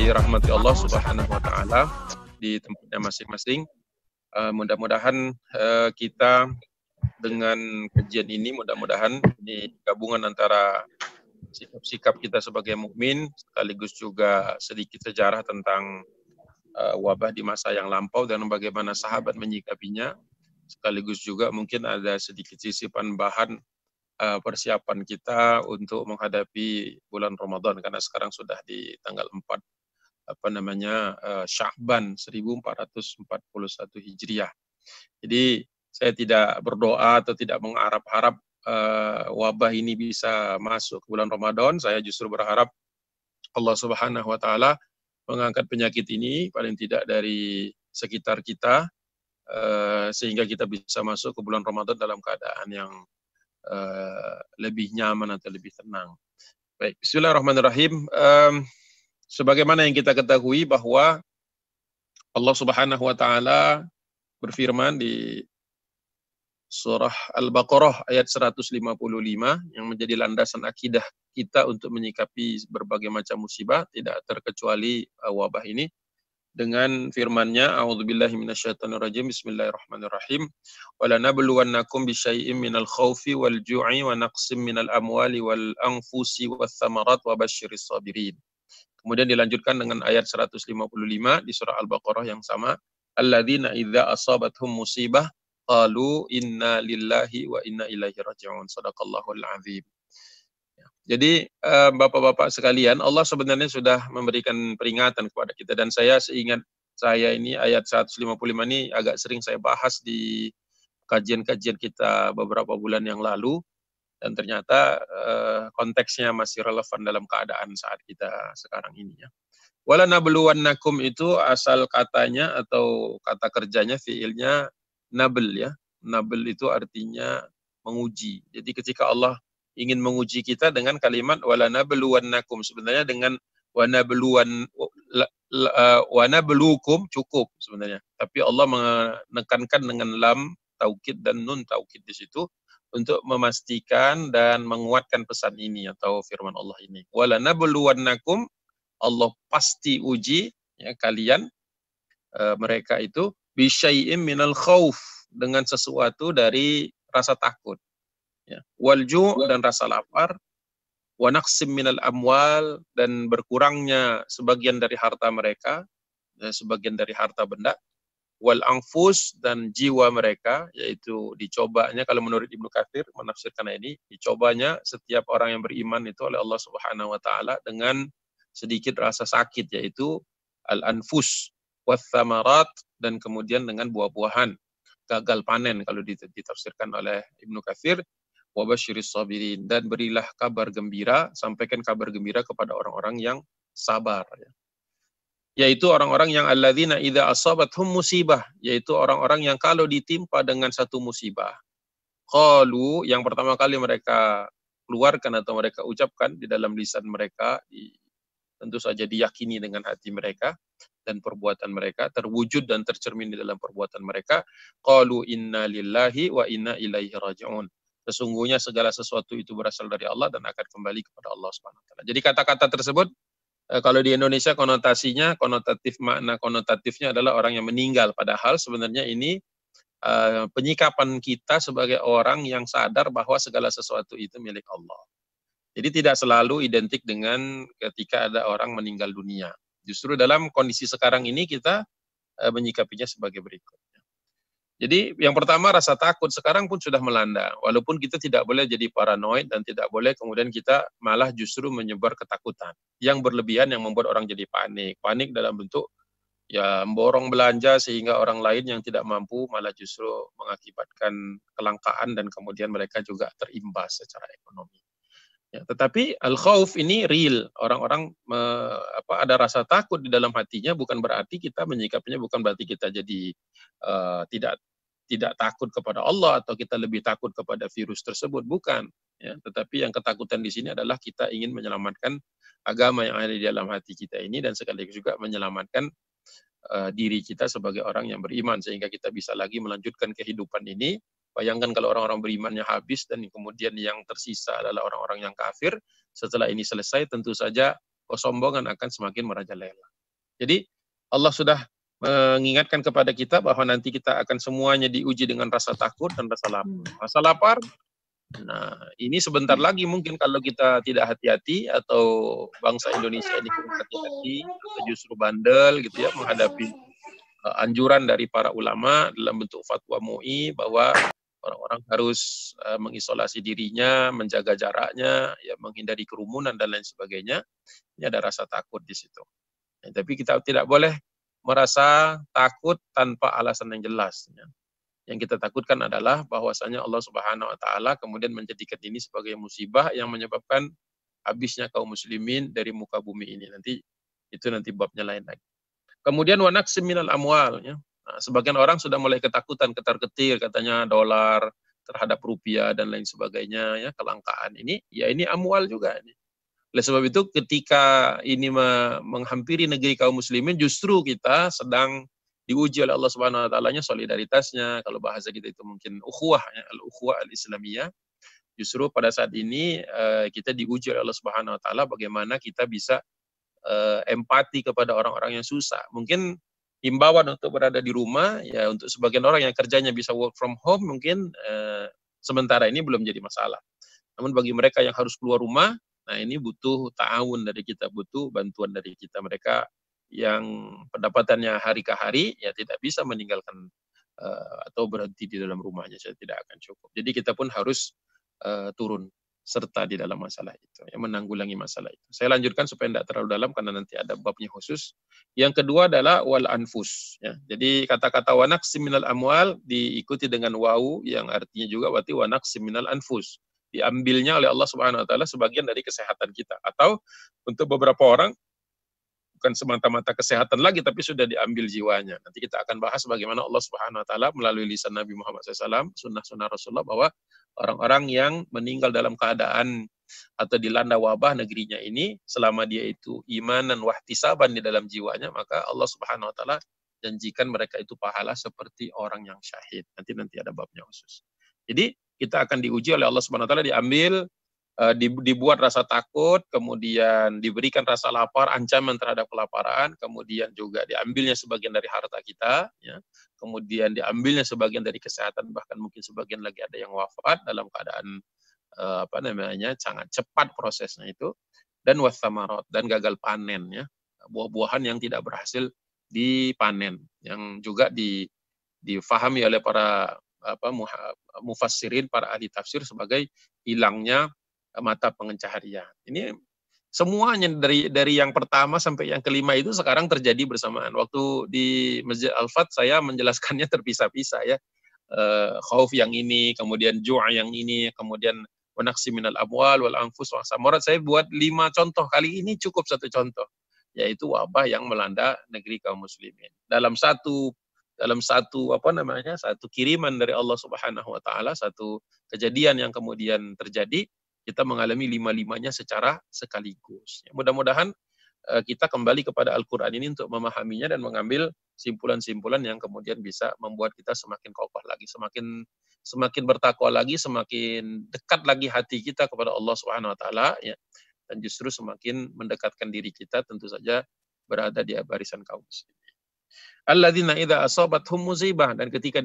dirahmati Allah Subhanahu wa taala di tempatnya masing-masing. Mudah-mudahan kita dengan kajian ini, mudah-mudahan ini gabungan antara sikap-sikap kita sebagai mukmin sekaligus juga sedikit sejarah tentang wabah di masa yang lampau dan bagaimana sahabat menyikapinya, sekaligus juga mungkin ada sedikit sisipan bahan persiapan kita untuk menghadapi bulan Ramadan, karena sekarang sudah di tanggal 4 Sya'ban 1441 Hijriah. Jadi saya tidak berdoa atau tidak mengharap-harap wabah ini bisa masuk ke bulan Ramadan. Saya justru berharap Allah Subhanahu wa taala mengangkat penyakit ini paling tidak dari sekitar kita, sehingga kita bisa masuk ke bulan Ramadan dalam keadaan yang lebih nyaman atau lebih tenang. Baik, bismillahirrahmanirrahim. Sebagaimana yang kita ketahui bahwa Allah Subhanahu wa taala berfirman di surah Al-Baqarah ayat 155 yang menjadi landasan akidah kita untuk menyikapi berbagai macam musibah, tidak terkecuali wabah ini, dengan firman-Nya, a'udzubillahi minasyaitonirrajim, bismillahirrahmanirrahim, walanabluwannakum bisyai'im minal khaufi wal ju'i wa naqsim minal amwali wal anfusi wath thamarat wa basyiris sabirin. Kemudian dilanjutkan dengan ayat 155 di surah Al-Baqarah yang sama, alladzina idza asabathum musibah qalu inna lillahi wa inna ilaihi raji'un. Shadaqallahul azim. Jadi Bapak-bapak sekalian, Allah sebenarnya sudah memberikan peringatan kepada kita, dan saya seingat saya ini ayat 155 ini agak sering saya bahas di kajian-kajian kita beberapa bulan yang lalu, dan ternyata konteksnya masih relevan dalam keadaan saat kita sekarang ini ya. Wala nabluwannakum itu asal katanya atau kata kerjanya fiilnya nabl ya. Nabl itu artinya menguji. Jadi ketika Allah ingin menguji kita dengan kalimat wala nabluwannakum, sebenarnya dengan wa nabluukum cukup sebenarnya. Tapi Allah menekankan dengan lam taukid dan nun taukid di situ untuk memastikan dan menguatkan pesan ini atau firman Allah ini. Wala nabluwannakum, Allah pasti uji ya kalian, mereka itu bisyai'im minal khauf, dengan sesuatu dari rasa takut ya, wal ju' dan rasa lapar, wa naqsim minal amwal, dan berkurangnya sebagian dari harta mereka, sebagian dari harta benda, wal anfus, dan jiwa mereka, yaitu dicobanya, kalau menurut Ibnu Katsir menafsirkan ini, dicobanya setiap orang yang beriman itu oleh Allah Subhanahu wa taala dengan sedikit rasa sakit, yaitu al anfus wath thamarat, dan kemudian dengan buah-buahan, gagal panen kalau ditafsirkan oleh Ibnu Katsir, wa basyiris sabirin, dan berilah kabar gembira, sampaikan kabar gembira kepada orang-orang yang sabar ya. Yaitu orang-orang yang alladzina idza asabathum musibah, yaitu orang-orang yang kalau ditimpa dengan satu musibah, qalu, yang pertama kali mereka keluarkan atau mereka ucapkan di dalam lisan mereka, tentu saja diyakini dengan hati mereka dan perbuatan mereka, terwujud dan tercermin di dalam perbuatan mereka, qalu inna lillahi wa inna ilaihi raji'un. Sesungguhnya segala sesuatu itu berasal dari Allah dan akan kembali kepada Allah Subhanahu wa taala. Jadi kata-kata tersebut kalau di Indonesia konotasinya, makna konotatifnya adalah orang yang meninggal, padahal sebenarnya ini penyikapan kita sebagai orang yang sadar bahwa segala sesuatu itu milik Allah. Jadi tidak selalu identik dengan ketika ada orang meninggal dunia. Justru dalam kondisi sekarang ini kita menyikapinya sebagai berikut. Jadi yang pertama, rasa takut sekarang pun sudah melanda. Walaupun kita tidak boleh jadi paranoid dan tidak boleh kemudian kita malah justru menyebar ketakutan yang berlebihan yang membuat orang jadi panik. Panik dalam bentuk ya memborong belanja sehingga orang lain yang tidak mampu malah justru mengakibatkan kelangkaan dan kemudian mereka juga terimbas secara ekonomi. Ya, tetapi al-khauf ini real. Orang-orang ada rasa takut di dalam hatinya, bukan berarti kita menyikapinya, bukan berarti kita jadi tidak takut kepada Allah atau kita lebih takut kepada virus tersebut, bukan. Ya, tetapi yang ketakutan di sini adalah kita ingin menyelamatkan agama yang ada di dalam hati kita ini dan sekaligus juga menyelamatkan diri kita sebagai orang yang beriman sehingga kita bisa lagi melanjutkan kehidupan ini. Bayangkan kalau orang-orang berimannya habis dan kemudian yang tersisa adalah orang-orang yang kafir. Setelah ini selesai, tentu saja kesombongan akan semakin merajalela. Jadi Allah sudah mengingatkan kepada kita bahwa nanti kita akan semuanya diuji dengan rasa takut dan rasa lapar. Rasa lapar, nah ini sebentar lagi mungkin kalau kita tidak hati-hati atau bangsa Indonesia ini kurang hati-hati atau justru bandel gitu ya menghadapi anjuran dari para ulama dalam bentuk fatwa MUI bahwa orang-orang harus mengisolasi dirinya, menjaga jaraknya, ya menghindari kerumunan dan lain sebagainya. Ini ada rasa takut di situ. Ya, tapi kita tidak boleh merasa takut tanpa alasan yang jelas. Ya. Yang kita takutkan adalah bahwasanya Allah Subhanahu Wa Taala kemudian menjadikan ini sebagai musibah yang menyebabkan habisnya kaum muslimin dari muka bumi ini. Nanti babnya lain lagi. Kemudian wanaksim minal amwal. Ya. Nah, sebagian orang sudah mulai ketakutan, ketar-ketir katanya dolar terhadap rupiah dan lain sebagainya, ya kelangkaan ini, ya ini amwal juga ini. Oleh sebab itu ketika ini menghampiri negeri kaum muslimin justru kita sedang diuji oleh Allah Subhanahu wa taala-nya solidaritasnya, kalau bahasa kita itu mungkin ukhuwah ya, al-ukhuwah al-islamiyah. Justru pada saat ini kita diuji oleh Allah Subhanahu wa taala bagaimana kita bisa empati kepada orang-orang yang susah. Mungkin himbauan untuk berada di rumah ya untuk sebagian orang yang kerjanya bisa work from home mungkin sementara ini belum jadi masalah. Namun bagi mereka yang harus keluar rumah, nah ini butuh ta'awun dari kita, butuh bantuan dari kita. Mereka yang pendapatannya hari ke hari, ya tidak bisa meninggalkan atau berhenti di dalam rumahnya, saya tidak akan cukup. Jadi kita pun harus turun serta di dalam masalah itu, ya, menanggulangi masalah itu. Saya lanjutkan supaya tidak terlalu dalam karena nanti ada babnya khusus. Yang kedua adalah wal anfus. Ya. Jadi kata-kata wanaqsim minal amwal diikuti dengan wawu yang artinya juga berarti wanaqsim minal anfus. Diambilnya oleh Allah Subhanahu Wa Taala sebagian dari kesehatan kita. Atau untuk beberapa orang bukan semata-mata kesehatan lagi, tapi sudah diambil jiwanya. Nanti kita akan bahas bagaimana Allah Subhanahu Wa Taala melalui lisan Nabi Muhammad SAW, sunnah-sunnah Rasulullah, bahwa orang-orang yang meninggal dalam keadaan atau dilanda wabah negerinya ini, selama dia itu iman dan wahtisaban di dalam jiwanya, maka Allah Subhanahu Wa Taala janjikan mereka itu pahala seperti orang yang syahid. Nanti ada babnya khusus. Jadi kita akan diuji oleh Allah Subhanahu Wa Taala, diambil dibuat rasa takut, kemudian diberikan rasa lapar, ancaman terhadap kelaparan, kemudian juga diambilnya sebagian dari harta kita, ya, kemudian diambilnya sebagian dari kesehatan, bahkan mungkin sebagian lagi ada yang wafat dalam keadaan sangat cepat prosesnya itu, dan wasamarot, dan gagal panen, ya, buah-buahan yang tidak berhasil dipanen, yang juga difahami oleh para mufassirin, para ahli tafsir sebagai hilangnya mata pencaharian. Ini semuanya dari yang pertama sampai yang kelima itu sekarang terjadi bersamaan. Waktu di Masjid Al-Fat saya menjelaskannya terpisah-pisah ya. Khauf yang ini, kemudian ju' yang ini, kemudian wanaksi minal amwal wal anfus wa samarat. Saya buat 5 contoh. Kali ini cukup 1 contoh, yaitu wabah yang melanda negeri kaum muslimin. Dalam satu satu kiriman dari Allah Subhanahu wa taala, satu kejadian yang kemudian terjadi, kita mengalami 5-5-nya secara sekaligus. Ya, mudah-mudahan kita kembali kepada Al-Quran ini untuk memahaminya dan mengambil simpulan-simpulan yang kemudian bisa membuat kita semakin kokoh lagi, semakin bertakwa lagi, semakin dekat lagi hati kita kepada Allah Subhanahu Wa Taala, ya, dan justru semakin mendekatkan diri kita tentu saja berada di barisan kaum muslimin. Alladzina idza asabathum musibah, dan ketika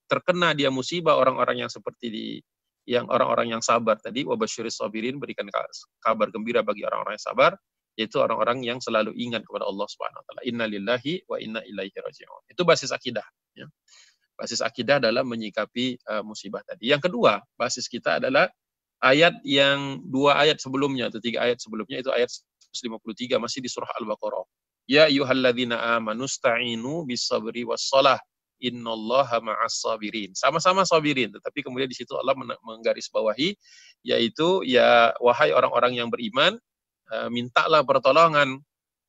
terkena dia musibah, orang-orang yang seperti yang orang-orang yang sabar tadi, wabasyiris sabirin, berikan kabar gembira bagi orang-orang yang sabar, yaitu orang-orang yang selalu ingat kepada Allah Subhanahu wa taala. Innalillahi wa inna ilaihi raji'un. Itu basis akidah, ya. Basis akidah dalam menyikapi musibah tadi. Yang kedua, basis kita adalah ayat yang 2 ayat sebelumnya atau 3 ayat sebelumnya, itu ayat 153 masih di surah Al-Baqarah. Ya ayyuhalladzina amanu sta'inu bis-sabri was-shalah innallaha ma'as sabirin. Sama-sama sabirin, tetapi kemudian di situ Allah menggarisbawahi, yaitu ya wahai orang-orang yang beriman, mintalah pertolongan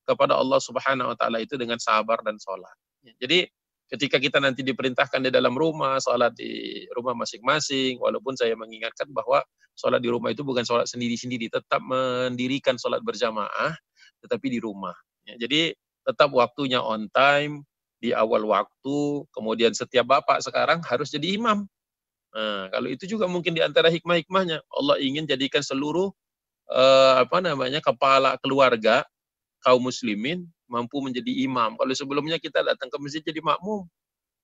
kepada Allah Subhanahu wa taala itu dengan sabar dan sholat. Jadi ketika kita nanti diperintahkan di dalam rumah, sholat di rumah masing-masing, walaupun saya mengingatkan bahwa sholat di rumah itu bukan sholat sendiri-sendiri, tetap mendirikan sholat berjamaah, tetapi di rumah. Jadi tetap waktunya on time, di awal waktu, kemudian setiap bapak sekarang harus jadi imam. Nah, kalau itu juga mungkin di antara hikmah-hikmahnya, Allah ingin jadikan seluruh kepala keluarga kaum muslimin mampu menjadi imam. Kalau sebelumnya kita datang ke masjid jadi makmum.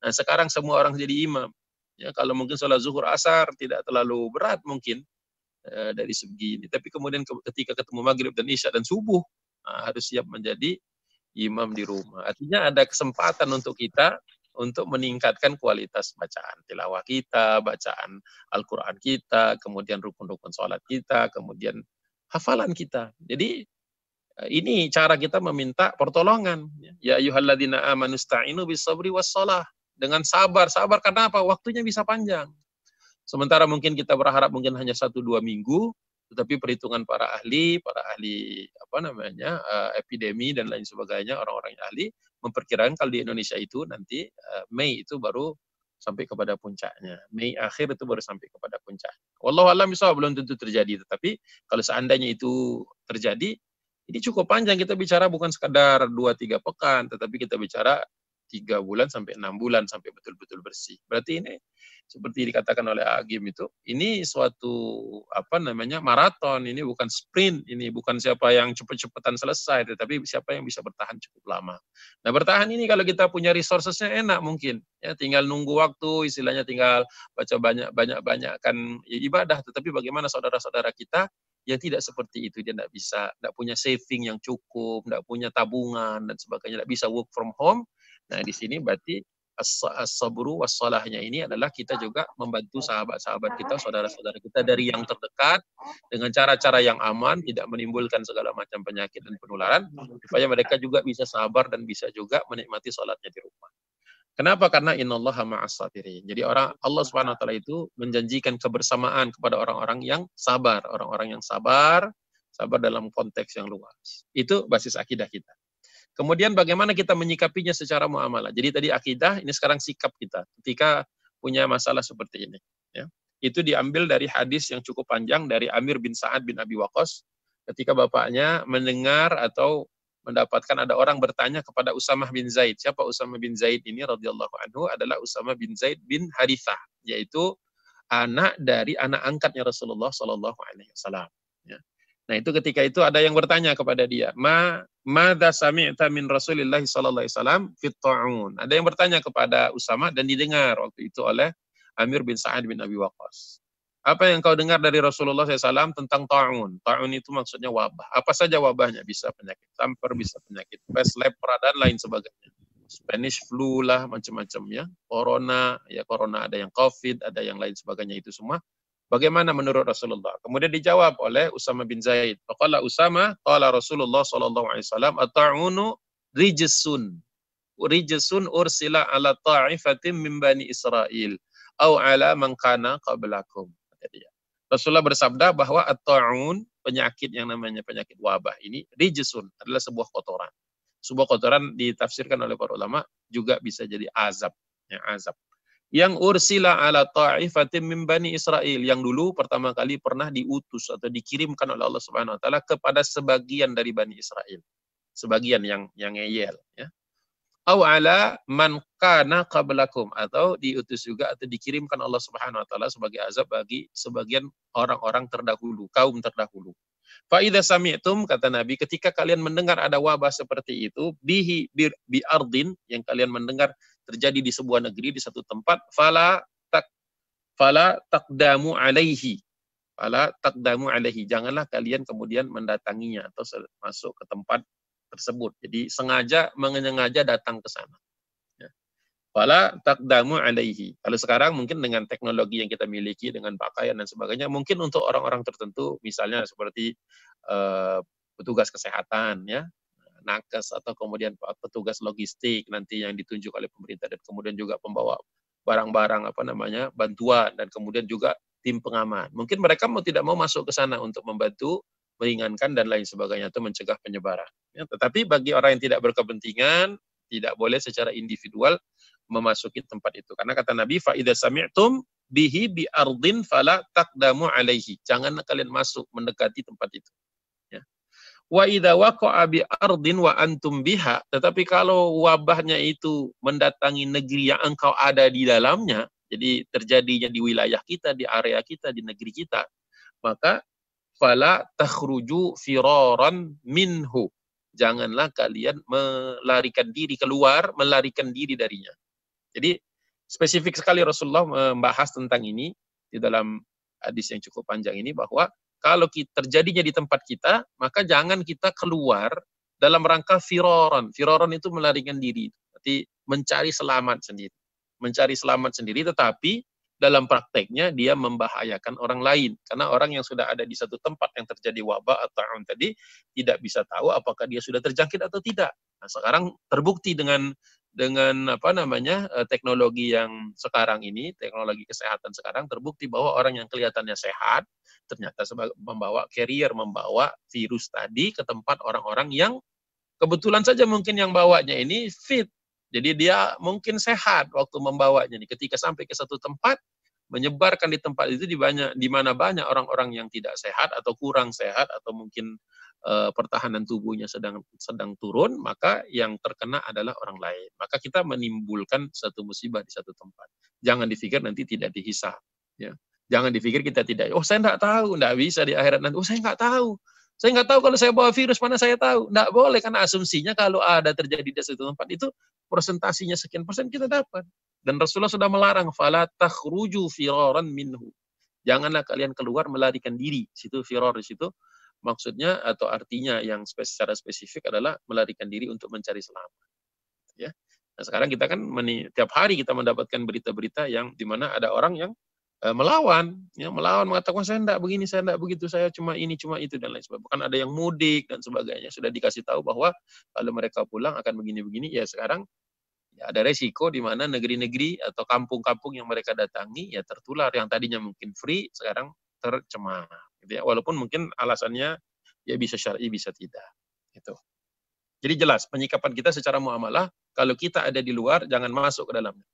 Nah, sekarang semua orang jadi imam. Ya, kalau mungkin sholat zuhur asar tidak terlalu berat mungkin dari segi ini. Tapi kemudian ketika ketemu maghrib dan isya dan subuh, harus siap menjadi imam di rumah. Artinya ada kesempatan untuk kita untuk meningkatkan kualitas bacaan tilawah kita, bacaan Al-Quran kita, kemudian rukun-rukun sholat kita, kemudian hafalan kita. Jadi ini cara kita meminta pertolongan. Ya ayyuhalladzina amanu sta'inu bis-sabri was-shalah. Dengan sabar. Sabar karena apa? Waktunya bisa panjang. Sementara mungkin kita berharap mungkin hanya 1-2 minggu, tetapi perhitungan para ahli epidemi dan lain sebagainya, orang-orang yang ahli memperkirakan kalau di Indonesia itu nanti Mei itu baru sampai kepada puncaknya. Mei akhir itu baru sampai kepada puncak. Wallahu a'lam bishawab, belum tentu terjadi, tetapi kalau seandainya itu terjadi, ini cukup panjang. Kita bicara bukan sekadar 2-3 pekan, tetapi kita bicara 3 bulan sampai 6 bulan sampai betul-betul bersih. Berarti ini seperti dikatakan oleh Agim itu, ini suatu maraton, ini bukan sprint, ini bukan siapa yang cepet-cepetan selesai, tetapi siapa yang bisa bertahan cukup lama. Nah, bertahan ini kalau kita punya resourcesnya enak mungkin, ya tinggal nunggu waktu, istilahnya tinggal baca banyak kan ibadah, tetapi bagaimana saudara-saudara kita yang tidak seperti itu, dia tidak punya saving yang cukup, tidak punya tabungan dan sebagainya, tidak bisa work from home. Nah, di sini berarti as-sabru was-salahnya ini adalah kita juga membantu sahabat-sahabat kita, saudara-saudara kita dari yang terdekat dengan cara-cara yang aman, tidak menimbulkan segala macam penyakit dan penularan, supaya mereka juga bisa sabar dan bisa juga menikmati sholatnya di rumah. Kenapa? Karena innallaha ma'as sabirin. Jadi Allah Subhanahu wa taala itu menjanjikan kebersamaan kepada orang-orang yang sabar, orang-orang yang sabar dalam konteks yang luas. Itu basis akidah kita. Kemudian bagaimana kita menyikapinya secara muamalah. Jadi tadi akidah, ini sekarang sikap kita ketika punya masalah seperti ini. Ya. Itu diambil dari hadis yang cukup panjang dari Amir bin Sa'ad bin Abi Waqqas ketika bapaknya mendengar atau mendapatkan ada orang bertanya kepada Usamah bin Zaid. Siapa Usamah bin Zaid ini radhiyallahu anhu? Adalah Usamah bin Zaid bin Harithah, yaitu anak dari anak angkatnya Rasulullah sallallahu alaihi wasallam. Ya. Nah, itu ketika itu ada yang bertanya kepada dia, madza sami'ta min Rasulillah sallallahu alaihi wasallam fit ta'un. Ada yang bertanya kepada Usama dan didengar waktu itu oleh Amir bin Sa'ad bin Abi Waqqas. Apa yang kau dengar dari Rasulullah SAW tentang ta'un? Ta'un itu maksudnya wabah. Apa saja wabahnya? Bisa penyakit camper, bisa penyakit pes, lepra, dan lain sebagainya. Spanish flu lah, macam-macam ya. Corona ada yang COVID, ada yang lain sebagainya, itu semua. Bagaimana menurut Rasulullah? Kemudian dijawab oleh Usama bin Zaid. Faqala Usama, qala Rasulullah sallallahu alaihi wasallam, at-ta'unu rijsun. Rijsun ursila ala ta'ifatin min bani Israil au ala man kana qablakum. Kata dia. Rasulullah bersabda bahwa at-ta'un, penyakit yang namanya penyakit wabah ini, rijsun, adalah sebuah kotoran. Sebuah kotoran ditafsirkan oleh para ulama juga bisa jadi azab, ya, azab. Yang ursila ala ta'ifatin min bani Israil, yang dulu pertama kali pernah diutus atau dikirimkan oleh Allah Subhanahu wa taala kepada sebagian dari Bani Israil. Sebagian yang ngeyel, ya. Au ala man kana qablakum, atau diutus juga atau dikirimkan Allah Subhanahu wa taala sebagai azab bagi sebagian orang-orang terdahulu, kaum terdahulu. Fa idza sami'tum, kata Nabi, ketika kalian mendengar ada wabah seperti itu, bi ardin, yang kalian mendengar terjadi di sebuah negeri, di satu tempat, fala taqdamu alaihi. Fala taqdamu alaihi. Janganlah kalian kemudian mendatanginya atau masuk ke tempat tersebut. Jadi mengenyengaja datang ke sana. Ya. Fala taqdamu alaihi. Kalau sekarang mungkin dengan teknologi yang kita miliki, dengan pakaian dan sebagainya, mungkin untuk orang-orang tertentu, misalnya seperti petugas kesehatan, ya, nakes, atau kemudian petugas logistik nanti yang ditunjuk oleh pemerintah, dan kemudian juga pembawa barang-barang bantuan, dan kemudian juga tim pengaman. Mungkin mereka tidak mau masuk ke sana untuk membantu meringankan dan lain sebagainya atau mencegah penyebaran. Ya, tetapi bagi orang yang tidak berkepentingan, tidak boleh secara individual memasuki tempat itu. Karena kata Nabi, fa idza sami'tum bihi bi ardin fala taqdamu alaihi. Jangan kalian masuk mendekati tempat itu. Wa idza waqa'a bi ardin wa antum biha, tetapi kalau wabahnya itu mendatangi negeri yang engkau ada di dalamnya, jadi terjadinya di wilayah kita, di area kita, di negeri kita, maka fala takhruju firaran minhu. janganlah kalian melarikan diri keluar, melarikan diri darinya. Jadi spesifik sekali Rasulullah membahas tentang ini di dalam hadis yang cukup panjang ini, bahwa kalau terjadinya di tempat kita, maka jangan kita keluar dalam rangka firoron. Firoron itu melarikan diri, berarti mencari selamat sendiri. Mencari selamat sendiri, tetapi dalam prakteknya dia membahayakan orang lain. Karena orang yang sudah ada di satu tempat yang terjadi wabah atau tadi tidak bisa tahu apakah dia sudah terjangkit atau tidak. Nah, sekarang terbukti dengan teknologi yang sekarang ini, teknologi kesehatan sekarang, terbukti bahwa orang yang kelihatannya sehat ternyata membawa carrier, membawa virus tadi ke tempat orang-orang yang kebetulan saja mungkin yang bawanya ini fit. Jadi dia mungkin sehat waktu membawanya nih. Ketika sampai ke satu tempat, menyebarkan di tempat itu di mana banyak orang-orang yang tidak sehat atau kurang sehat atau mungkin pertahanan tubuhnya sedang turun, maka yang terkena adalah orang lain. Maka kita menimbulkan satu musibah di satu tempat. Jangan dipikir nanti tidak dihisab. Ya. Jangan dipikir kita tidak, saya enggak tahu, enggak bisa di akhirat nanti. Saya enggak tahu. Saya enggak tahu kalau saya bawa virus, mana saya tahu. Enggak boleh, karena asumsinya kalau ada terjadi di satu tempat itu persentasinya sekian persen kita dapat. Dan Rasulullah sudah melarang, fala takhruju firaran minhu. Janganlah kalian keluar melarikan diri. Situ firar di situ maksudnya atau artinya yang secara spesifik adalah melarikan diri untuk mencari selamat. Ya. Nah, sekarang kita kan tiap hari kita mendapatkan berita-berita yang di mana ada orang yang melawan mengatakan saya enggak begini, saya enggak begitu, saya cuma ini, cuma itu dan lain sebagainya. Bahkan ada yang mudik dan sebagainya, sudah dikasih tahu bahwa kalau mereka pulang akan begini-begini. Ya sekarang ya ada resiko di mana negeri-negeri atau kampung-kampung yang mereka datangi ya tertular, yang tadinya mungkin free sekarang tercemar. Gitu ya. Walaupun mungkin alasannya ya bisa syar'i, bisa tidak. Gitu. Jadi jelas penyikapan kita secara muamalah, kalau kita ada di luar jangan masuk ke dalamnya.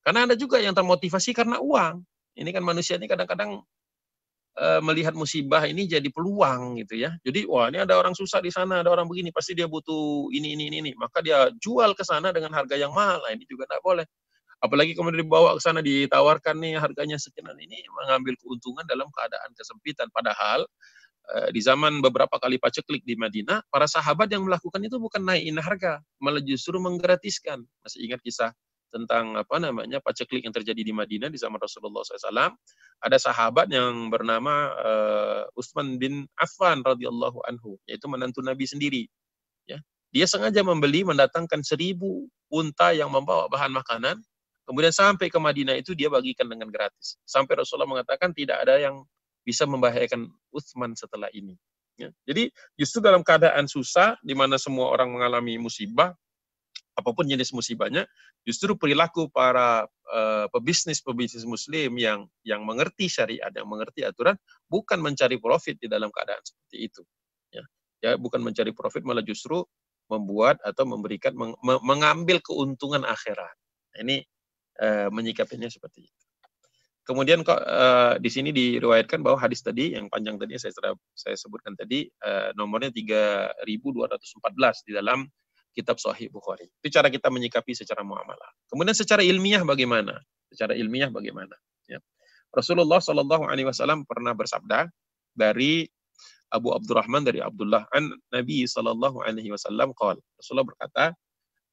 Karena ada juga yang termotivasi karena uang. Ini kan manusia ini kadang-kadang melihat musibah ini jadi peluang gitu ya. Jadi wah ini ada orang susah di sana, ada orang begini, pasti dia butuh ini. Maka dia jual ke sana dengan harga yang mahal. Nah, ini juga tidak boleh. Apalagi kemudian dibawa ke sana ditawarkan nih harganya sekian, ini mengambil keuntungan dalam keadaan kesempitan. Padahal di zaman beberapa kali paceklik di Madinah, para sahabat yang melakukan itu bukan naikin harga, malah justru menggratiskan. Masih ingat kisah tentang paceklik yang terjadi di Madinah di zaman Rasulullah SAW? Ada sahabat yang bernama Utsman bin Affan radhiyallahu anhu, yaitu menantu Nabi sendiri. Ya, dia sengaja mendatangkan 1000 unta yang membawa bahan makanan. Kemudian sampai ke Madinah itu dia bagikan dengan gratis. Sampai Rasulullah mengatakan tidak ada yang bisa membahayakan Utsman setelah ini. Ya. Jadi justru dalam keadaan susah, di mana semua orang mengalami musibah, apapun jenis musibahnya, justru perilaku para pebisnis Muslim yang mengerti syariat, yang mengerti aturan, bukan mencari profit di dalam keadaan seperti itu. Ya, bukan mencari profit, malah justru membuat atau memberikan mengambil keuntungan akhirat. Ini menyikapinya seperti itu. Kemudian di sini diriwayatkan bahwa hadis tadi yang panjang tadi saya sebutkan tadi nomornya 3214 di dalam kitab Sahih Bukhari. Itu cara kita menyikapi secara muamalah. Kemudian secara ilmiah bagaimana? Secara ilmiah bagaimana? Ya. Rasulullah Shallallahu Alaihi Wasallam pernah bersabda dari Abu Abdurrahman dari Abdullah an Nabi Shallallahu Alaihi Wasallam qala. Rasulullah berkata,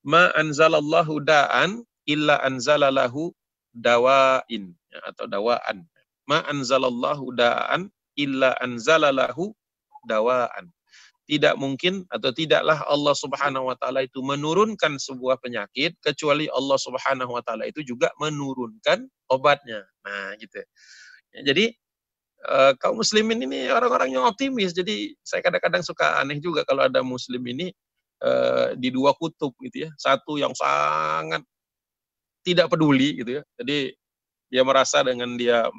ma anzalallahu da'an illa anzalalahu dawain, ya, atau dawaan. Ma anzalallahu da'an illa anzalalahu dawaan. Tidak mungkin atau tidaklah Allah Subhanahu wa taala itu menurunkan sebuah penyakit kecuali Allah Subhanahu wa taala itu juga menurunkan obatnya. Nah, gitu. Ya, jadi kaum muslimin ini orang-orang yang optimis. Jadi saya kadang-kadang suka aneh juga kalau ada muslim ini di dua kutub gitu ya. Satu yang sangat tidak peduli gitu ya. Jadi dia merasa dengan dia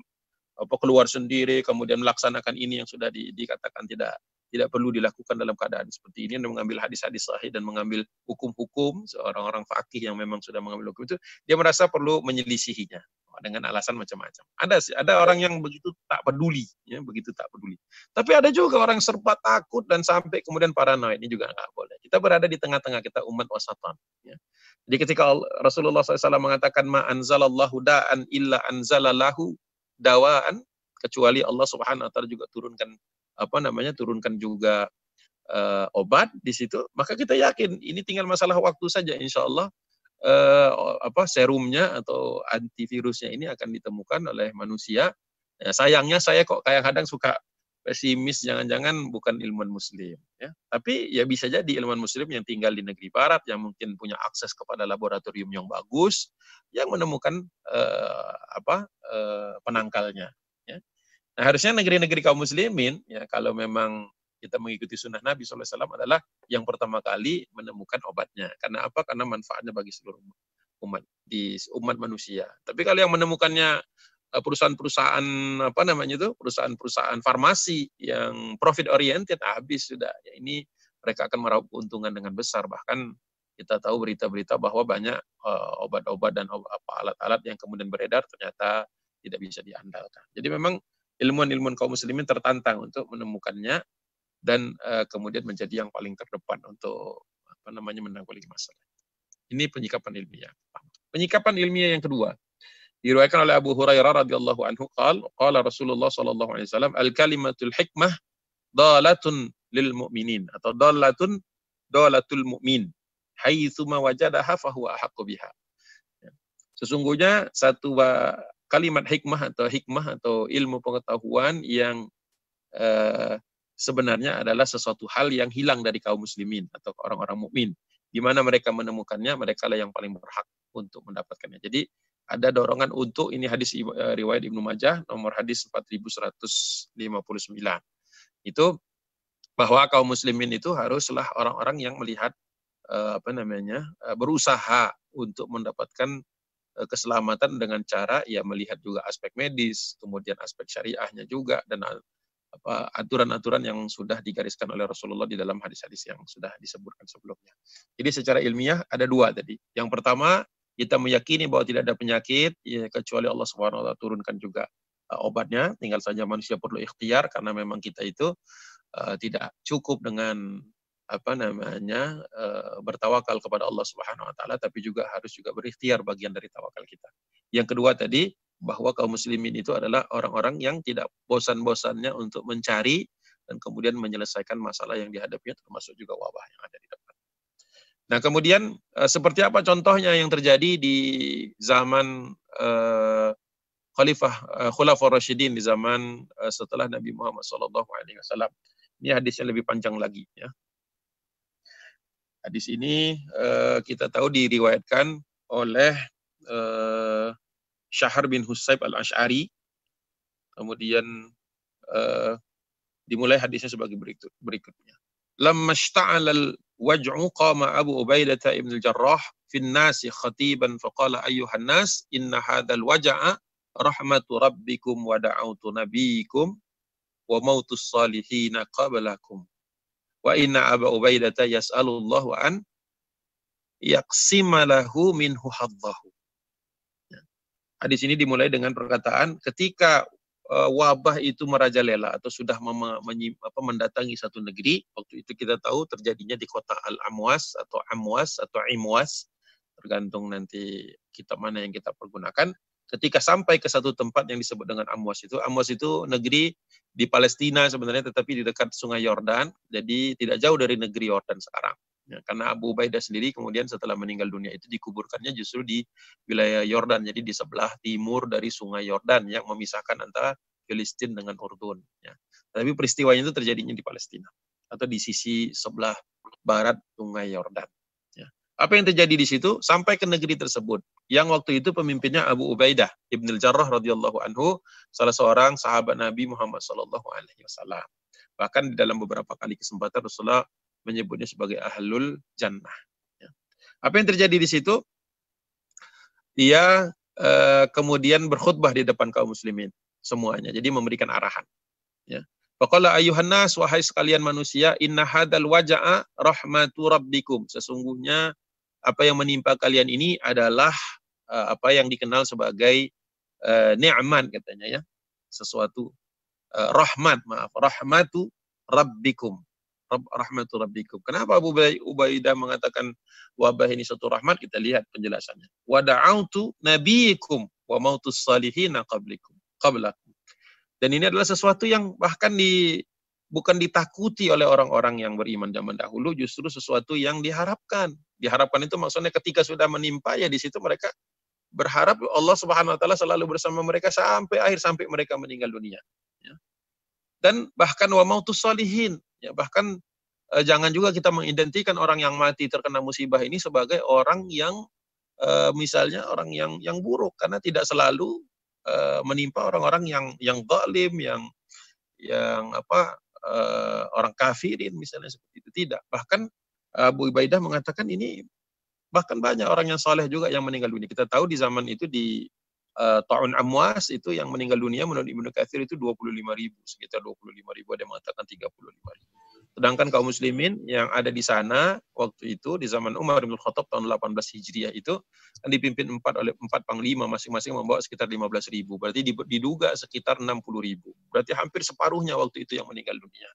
keluar sendiri kemudian melaksanakan ini yang sudah dikatakan tidak perlu dilakukan dalam keadaan seperti ini, dan mengambil hadis-hadis sahih dan mengambil hukum-hukum seorang-orang fakih yang memang sudah mengambil hukum itu, dia merasa perlu menyelisihinya dengan alasan macam-macam. Ada orang yang begitu tak peduli, ya, begitu tak peduli. Tapi ada juga orang serba takut dan sampai kemudian paranoid. Ini juga nggak boleh. Kita berada di tengah-tengah, kita umat wasatan. Ya. Jadi ketika Rasulullah SAW mengatakan ma anzalallahu da'an illa anzalalahu dawaan, kecuali Allah Subhanahu wa taala juga turunkan turunkan juga obat di situ, maka kita yakin ini tinggal masalah waktu saja, insya Allah serumnya atau antivirusnya ini akan ditemukan oleh manusia. Ya, sayangnya saya kok kadang suka pesimis, jangan-jangan bukan ilmuwan muslim ya. Tapi ya bisa jadi ilmuwan muslim yang tinggal di negeri barat yang mungkin punya akses kepada laboratorium yang bagus yang menemukan penangkalnya ya. Nah, harusnya negeri-negeri kaum muslimin ya, kalau memang kita mengikuti sunnah Nabi SAW adalah yang pertama kali menemukan obatnya. Karena apa? Karena manfaatnya bagi seluruh umat manusia. Tapi kalau yang menemukannya perusahaan-perusahaan perusahaan-perusahaan farmasi yang profit oriented, habis sudah. Ya, ini mereka akan meraup keuntungan dengan besar. Bahkan kita tahu berita-berita bahwa banyak obat-obat dan alat-alat yang kemudian beredar ternyata tidak bisa diandalkan. Jadi memang ilmuwan-ilmuwan kaum muslimin tertantang untuk menemukannya dan kemudian menjadi yang paling terdepan untuk menanggulangi masalah. Ini penyikapan ilmiah. Penyikapan ilmiah yang kedua diriwayatkan oleh Abu Hurairah radhiyallahu anhu qala Rasulullah sallallahu alaihi wasallam al-kalimatul hikmah dalatun lil mu'minin atau dalatul mu'min haitsu ma wajadaha fa huwa ahaqqu biha. Sesungguhnya satu kalimat hikmah atau ilmu pengetahuan yang sebenarnya adalah sesuatu hal yang hilang dari kaum muslimin atau orang-orang mukmin. Di mana mereka menemukannya, mereka lah yang paling berhak untuk mendapatkannya. Jadi ada dorongan untuk, ini hadis riwayat Ibnu Majah nomor hadis 4159. Itu bahwa kaum muslimin itu haruslah orang-orang yang melihat berusaha untuk mendapatkan keselamatan dengan cara ya melihat juga aspek medis, kemudian aspek syariahnya juga, dan aturan-aturan yang sudah digariskan oleh Rasulullah di dalam hadis-hadis yang sudah disebutkan sebelumnya. Jadi secara ilmiah ada dua tadi. Yang pertama, kita meyakini bahwa tidak ada penyakit ya, kecuali Allah Subhanahu wa taala turunkan juga obatnya. Tinggal saja manusia perlu ikhtiar, karena memang kita itu tidak cukup dengan bertawakal kepada Allah Subhanahu wa taala, tapi juga harus juga berikhtiar, bagian dari tawakal kita. Yang kedua tadi, bahwa kaum muslimin itu adalah orang-orang yang tidak bosan-bosannya untuk mencari dan kemudian menyelesaikan masalah yang dihadapinya, termasuk juga wabah yang ada di depan. Nah, kemudian seperti apa contohnya yang terjadi di zaman Khulafaur Rasyidin, di zaman setelah Nabi Muhammad SAW. Ini hadis yang lebih panjang lagi ya. Hadis ini kita tahu diriwayatkan oleh Syahr bin Husayb al-Ash'ari. Kemudian dimulai hadisnya sebagai berikutnya. Lamma ishta'ala al-waj'u qama Abu Ubaidah ibn al-Jarrah fi an-nasi khatiban faqala ayyuhan nas inna hadzal waj'a rahmatu rabbikum wa da'autu nabiyikum wa mautus salihin qablakum. Wa inna Abu Ubaidah yas'alullahu an yaqsima lahu minhu haddahu. Hadis ini dimulai dengan perkataan ketika wabah itu merajalela atau sudah mendatangi satu negeri. Waktu itu kita tahu terjadinya di kota Al-Amwas atau Amwas atau Imwas, tergantung nanti kita mana yang kita pergunakan. Ketika sampai ke satu tempat yang disebut dengan Amwas itu negeri di Palestina sebenarnya, tetapi di dekat Sungai Yordan, jadi tidak jauh dari negeri Yordan sekarang. Ya, karena Abu Ubaidah sendiri kemudian setelah meninggal dunia itu dikuburkannya justru di wilayah Yordan, jadi di sebelah timur dari Sungai Yordan yang memisahkan antara Filistin dengan Urdun. Ya. Tapi peristiwanya itu terjadinya di Palestina atau di sisi sebelah barat Sungai Yordan. Ya. Apa yang terjadi di situ? Sampai ke negeri tersebut, yang waktu itu pemimpinnya Abu Ubaidah ibn al-Jarrah radhiyallahu anhu, salah seorang sahabat Nabi Muhammad SAW. Bahkan di dalam beberapa kali kesempatan Rasulullah menyebutnya sebagai ahlul jannah. Ya. Apa yang terjadi di situ? Dia kemudian berkhutbah di depan kaum muslimin semuanya. Jadi memberikan arahan. Ya. Faqala ayyuhan nas, wahai sekalian manusia, inna hadzal waj'a rahmatu rabbikum. Sesungguhnya apa yang menimpa kalian ini adalah apa yang dikenal sebagai ni'mat katanya ya. Sesuatu rahmatu rabbikum. Rahmatu rabbikum. Kenapa Abu Ubaidah mengatakan wabah ini suatu rahmat? Kita lihat penjelasannya. Wa da'autu nabiyikum wa mautus salihin qablakum. Dan ini adalah sesuatu yang bahkan bukan ditakuti oleh orang-orang yang beriman zaman dahulu, justru sesuatu yang diharapkan. Diharapkan itu maksudnya ketika sudah menimpa, ya di situ mereka berharap Allah Subhanahu wa taala selalu bersama mereka sampai akhir, sampai mereka meninggal dunia. Ya. Dan bahkan wa mautus solihin, ya, bahkan jangan juga kita mengidentikan orang yang mati terkena musibah ini sebagai orang yang misalnya orang yang buruk, karena tidak selalu menimpa orang-orang yang zalim, yang apa orang kafirin misalnya seperti itu, tidak. Bahkan Abu Ubaidah mengatakan ini bahkan banyak orang yang saleh juga yang meninggal dunia. Kita tahu di zaman itu di Ta'un Amwas itu yang meninggal dunia menurut Ibnu Katsir itu 25.000, sekitar 25.000, ada yang mengatakan 35.000. Sedangkan kaum muslimin yang ada di sana waktu itu di zaman Umar bin Khattab tahun 18 Hijriah itu kan dipimpin oleh 4 panglima, masing-masing membawa sekitar 15.000. Berarti diduga sekitar 60.000. Berarti hampir separuhnya waktu itu yang meninggal dunia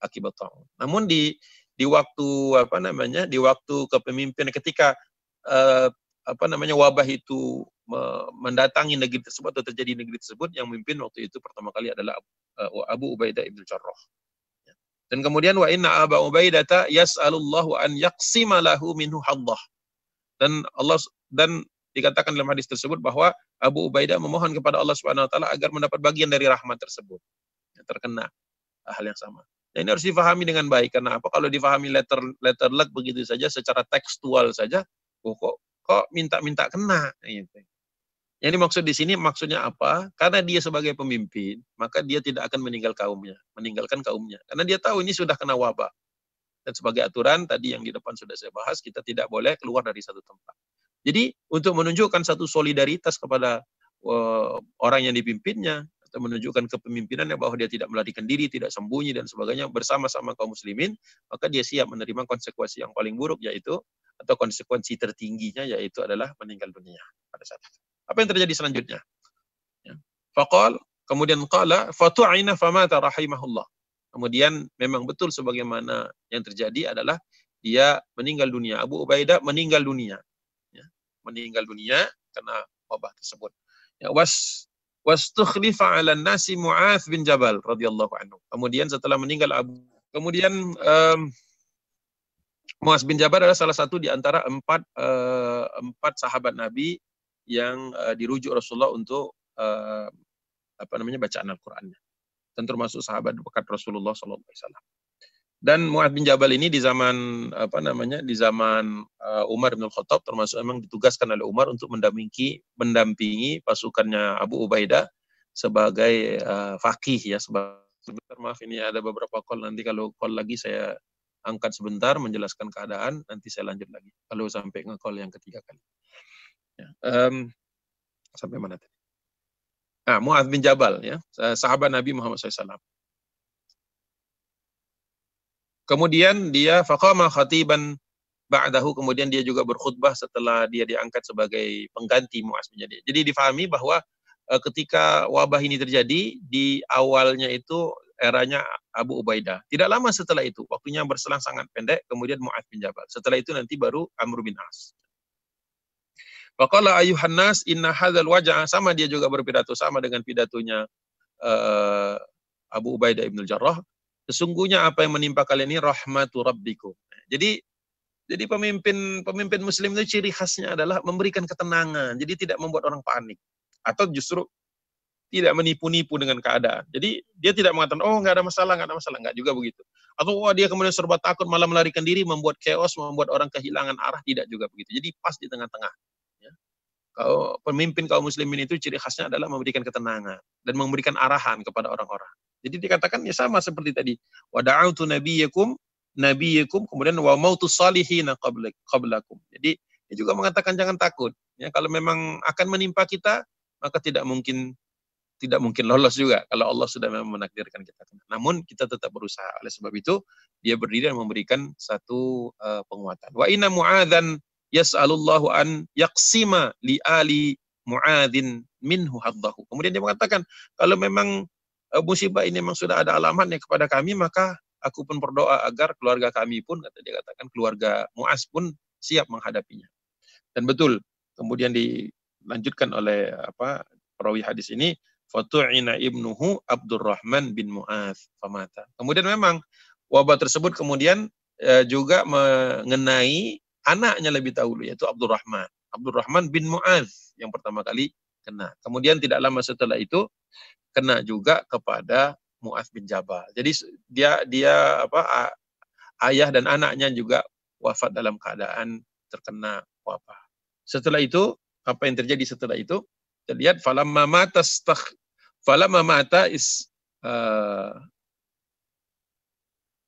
akibat Ta'un. Namun di waktu apa namanya? Di waktu kepemimpinan ketika wabah itu mendatangi negeri tersebut atau terjadi di negeri tersebut, yang memimpin waktu itu pertama kali adalah Abu Ubaidah ibn Jarrah. Dan kemudian wa inna Aba Ubaidah yas'alullahu an yaqsima lahu minhu haddah. Dan dikatakan dalam hadis tersebut bahwa Abu Ubaidah memohon kepada Allah Subhanahu wa taala agar mendapat bagian dari rahmat tersebut. Yang terkena hal yang sama. Dan ini harus difahami dengan baik, karena apa? Kalau difahami letter luck begitu saja secara tekstual saja, kok minta kena gitu. Yang dimaksud di sini maksudnya apa? Karena dia sebagai pemimpin, maka dia tidak akan meninggalkan kaumnya. Karena dia tahu ini sudah kena wabah. Dan sebagai aturan tadi yang di depan sudah saya bahas, kita tidak boleh keluar dari satu tempat. Jadi untuk menunjukkan satu solidaritas kepada orang yang dipimpinnya, atau menunjukkan kepemimpinannya bahwa dia tidak melarikan diri, tidak sembunyi dan sebagainya bersama-sama kaum muslimin, maka dia siap menerima konsekuensi yang paling buruk, yaitu atau konsekuensi tertingginya, yaitu adalah meninggal dunia pada saat itu. Apa yang terjadi selanjutnya? Ya. Faqal, kemudian qala fatu'ina famata rahimahullah. Kemudian memang betul sebagaimana yang terjadi adalah dia meninggal dunia. Abu Ubaidah meninggal dunia. Ya. Meninggal dunia karena wabah tersebut. Ya, wastukhlifa 'ala nasi Mu'adz bin Jabal radhiyallahu anhu. Kemudian setelah meninggal kemudian Mu'adz bin Jabal adalah salah satu di antara empat sahabat Nabi yang dirujuk Rasulullah untuk bacaan Al-Qur'annya. Dan termasuk sahabat dekat Rasulullah SAW. Dan Mu'adz bin Jabal ini di zaman Umar bin Khattab termasuk memang ditugaskan oleh Umar untuk mendampingi pasukannya Abu Ubaidah sebagai faqih ya. Sebentar, maaf, ini ada beberapa call, nanti kalau call lagi saya angkat sebentar menjelaskan keadaan, nanti saya lanjut lagi kalau sampai nge-call yang ketiga kali. Ya, sampai mana tadi? Mu'adz bin Jabal ya, sahabat Nabi Muhammad SAW. Kemudian dia faqama khatiban ba'dahu, kemudian dia juga berkhutbah setelah dia diangkat sebagai pengganti Mu'adz bin Jabal. Jadi difahami bahwa ketika wabah ini terjadi di awalnya itu eranya Abu Ubaidah. Tidak lama setelah itu, waktunya berselang sangat pendek, kemudian Mu'adz bin Jabal. Setelah itu nanti baru Amr bin As. Faqala ayuhan nas inna hadzal waj'a, sama dia juga berpidato sama dengan pidatonya Abu Ubaidah ibn Jarrah. Sesungguhnya apa yang menimpa kalian ini rahmatu rabbikum. Jadi pemimpin muslim itu ciri khasnya adalah memberikan ketenangan. Jadi tidak membuat orang panik atau justru tidak menipu-nipu dengan keadaan. Jadi dia tidak mengatakan enggak ada masalah, enggak juga begitu. Atau dia kemudian serba takut malah melarikan diri, membuat chaos, membuat orang kehilangan arah, tidak juga begitu. Jadi pas di tengah-tengah. Pemimpin kaum muslimin itu ciri khasnya adalah memberikan ketenangan dan memberikan arahan kepada orang-orang. Jadi dikatakan ya sama seperti tadi. Wa da'autu nabiyyakum kemudian wa mautus salihina qablakum. Jadi dia juga mengatakan jangan takut. Ya, kalau memang akan menimpa kita, maka tidak mungkin lolos juga kalau Allah sudah memang menakdirkan kita. Namun kita tetap berusaha. Oleh sebab itu dia berdiri dan memberikan satu penguatan. Wa inna Mu'adzan yas'alullahu an yaqsima li ali Mu'adzin minhu haddahu. Kemudian dia mengatakan, kalau memang musibah ini memang sudah ada alamatnya kepada kami, maka aku pun berdoa agar keluarga kami pun, kata dia katakan, keluarga Mu'adz pun siap menghadapinya. Dan betul, kemudian dilanjutkan oleh perawi hadis ini, fatu'ina ibnuhu Abdurrahman bin Mu'adz famata. Kemudian memang wabah tersebut kemudian juga mengenai anaknya lebih dahulu, yaitu Abdurrahman. Abdurrahman bin Mu'adz yang pertama kali kena. Kemudian tidak lama setelah itu kena juga kepada Mu'adz bin Jabal. Jadi dia ayah dan anaknya juga wafat dalam keadaan terkena wabah. Setelah itu, apa yang terjadi setelah itu? Kita lihat falamma mata